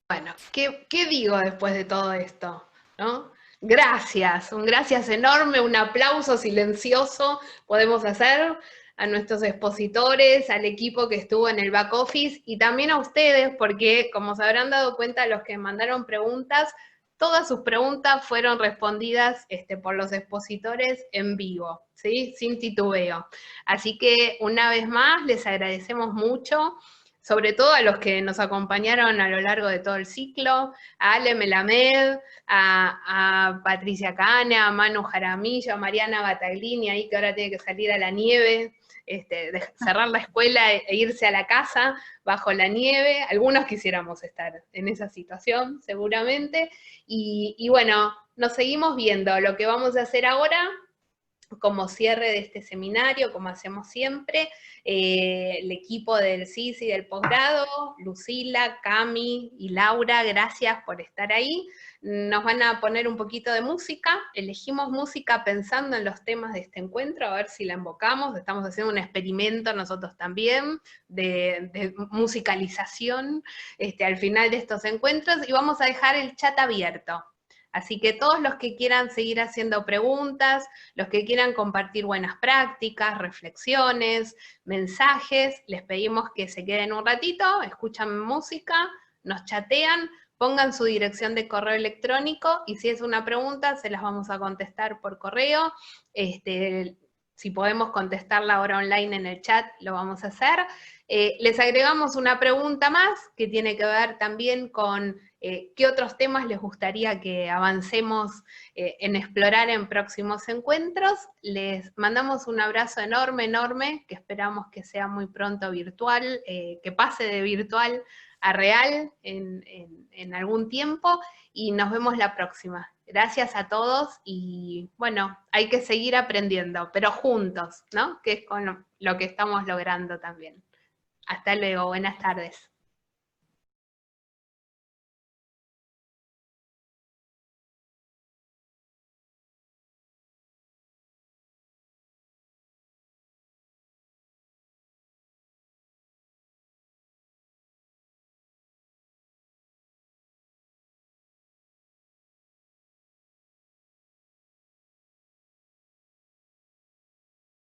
Bueno, ¿qué digo después de todo esto? ¿No? Gracias, un gracias enorme, un aplauso silencioso podemos hacer a nuestros expositores, al equipo que estuvo en el back office y también a ustedes, porque como se habrán dado cuenta los que mandaron preguntas, todas sus preguntas fueron respondidas por los expositores en vivo, ¿sí? Sin titubeo. Así que una vez más les agradecemos mucho, sobre todo a los que nos acompañaron a lo largo de todo el ciclo, a Ale Melamed, a Patricia Cana, a Manu Jaramillo, a Mariana Battaglini, ahí que ahora tiene que salir a la nieve, de cerrar la escuela e irse a la casa bajo la nieve. Algunos quisiéramos estar en esa situación, seguramente. Y bueno, nos seguimos viendo. Lo que vamos a hacer ahora, como cierre de este seminario, como hacemos siempre, el equipo del CIS y del posgrado, Lucila, Cami y Laura, gracias por estar ahí. Nos van a poner un poquito de música, elegimos música pensando en los temas de este encuentro, a ver si la invocamos, estamos haciendo un experimento nosotros también, de musicalización al final de estos encuentros, y vamos a dejar el chat abierto. Así que todos los que quieran seguir haciendo preguntas, los que quieran compartir buenas prácticas, reflexiones, mensajes, les pedimos que se queden un ratito, escuchan música, nos chatean, pongan su dirección de correo electrónico y si es una pregunta se las vamos a contestar por correo. Si podemos contestarla ahora online en el chat, lo vamos a hacer. Les agregamos una pregunta más que tiene que ver también con qué otros temas les gustaría que avancemos en explorar en próximos encuentros. Les mandamos un abrazo enorme, enorme, que esperamos que sea muy pronto virtual, que pase de virtual a real en algún tiempo, y nos vemos la próxima. Gracias a todos y bueno, hay que seguir aprendiendo, pero juntos, ¿no? Que es con lo que estamos logrando también. Hasta luego, buenas tardes.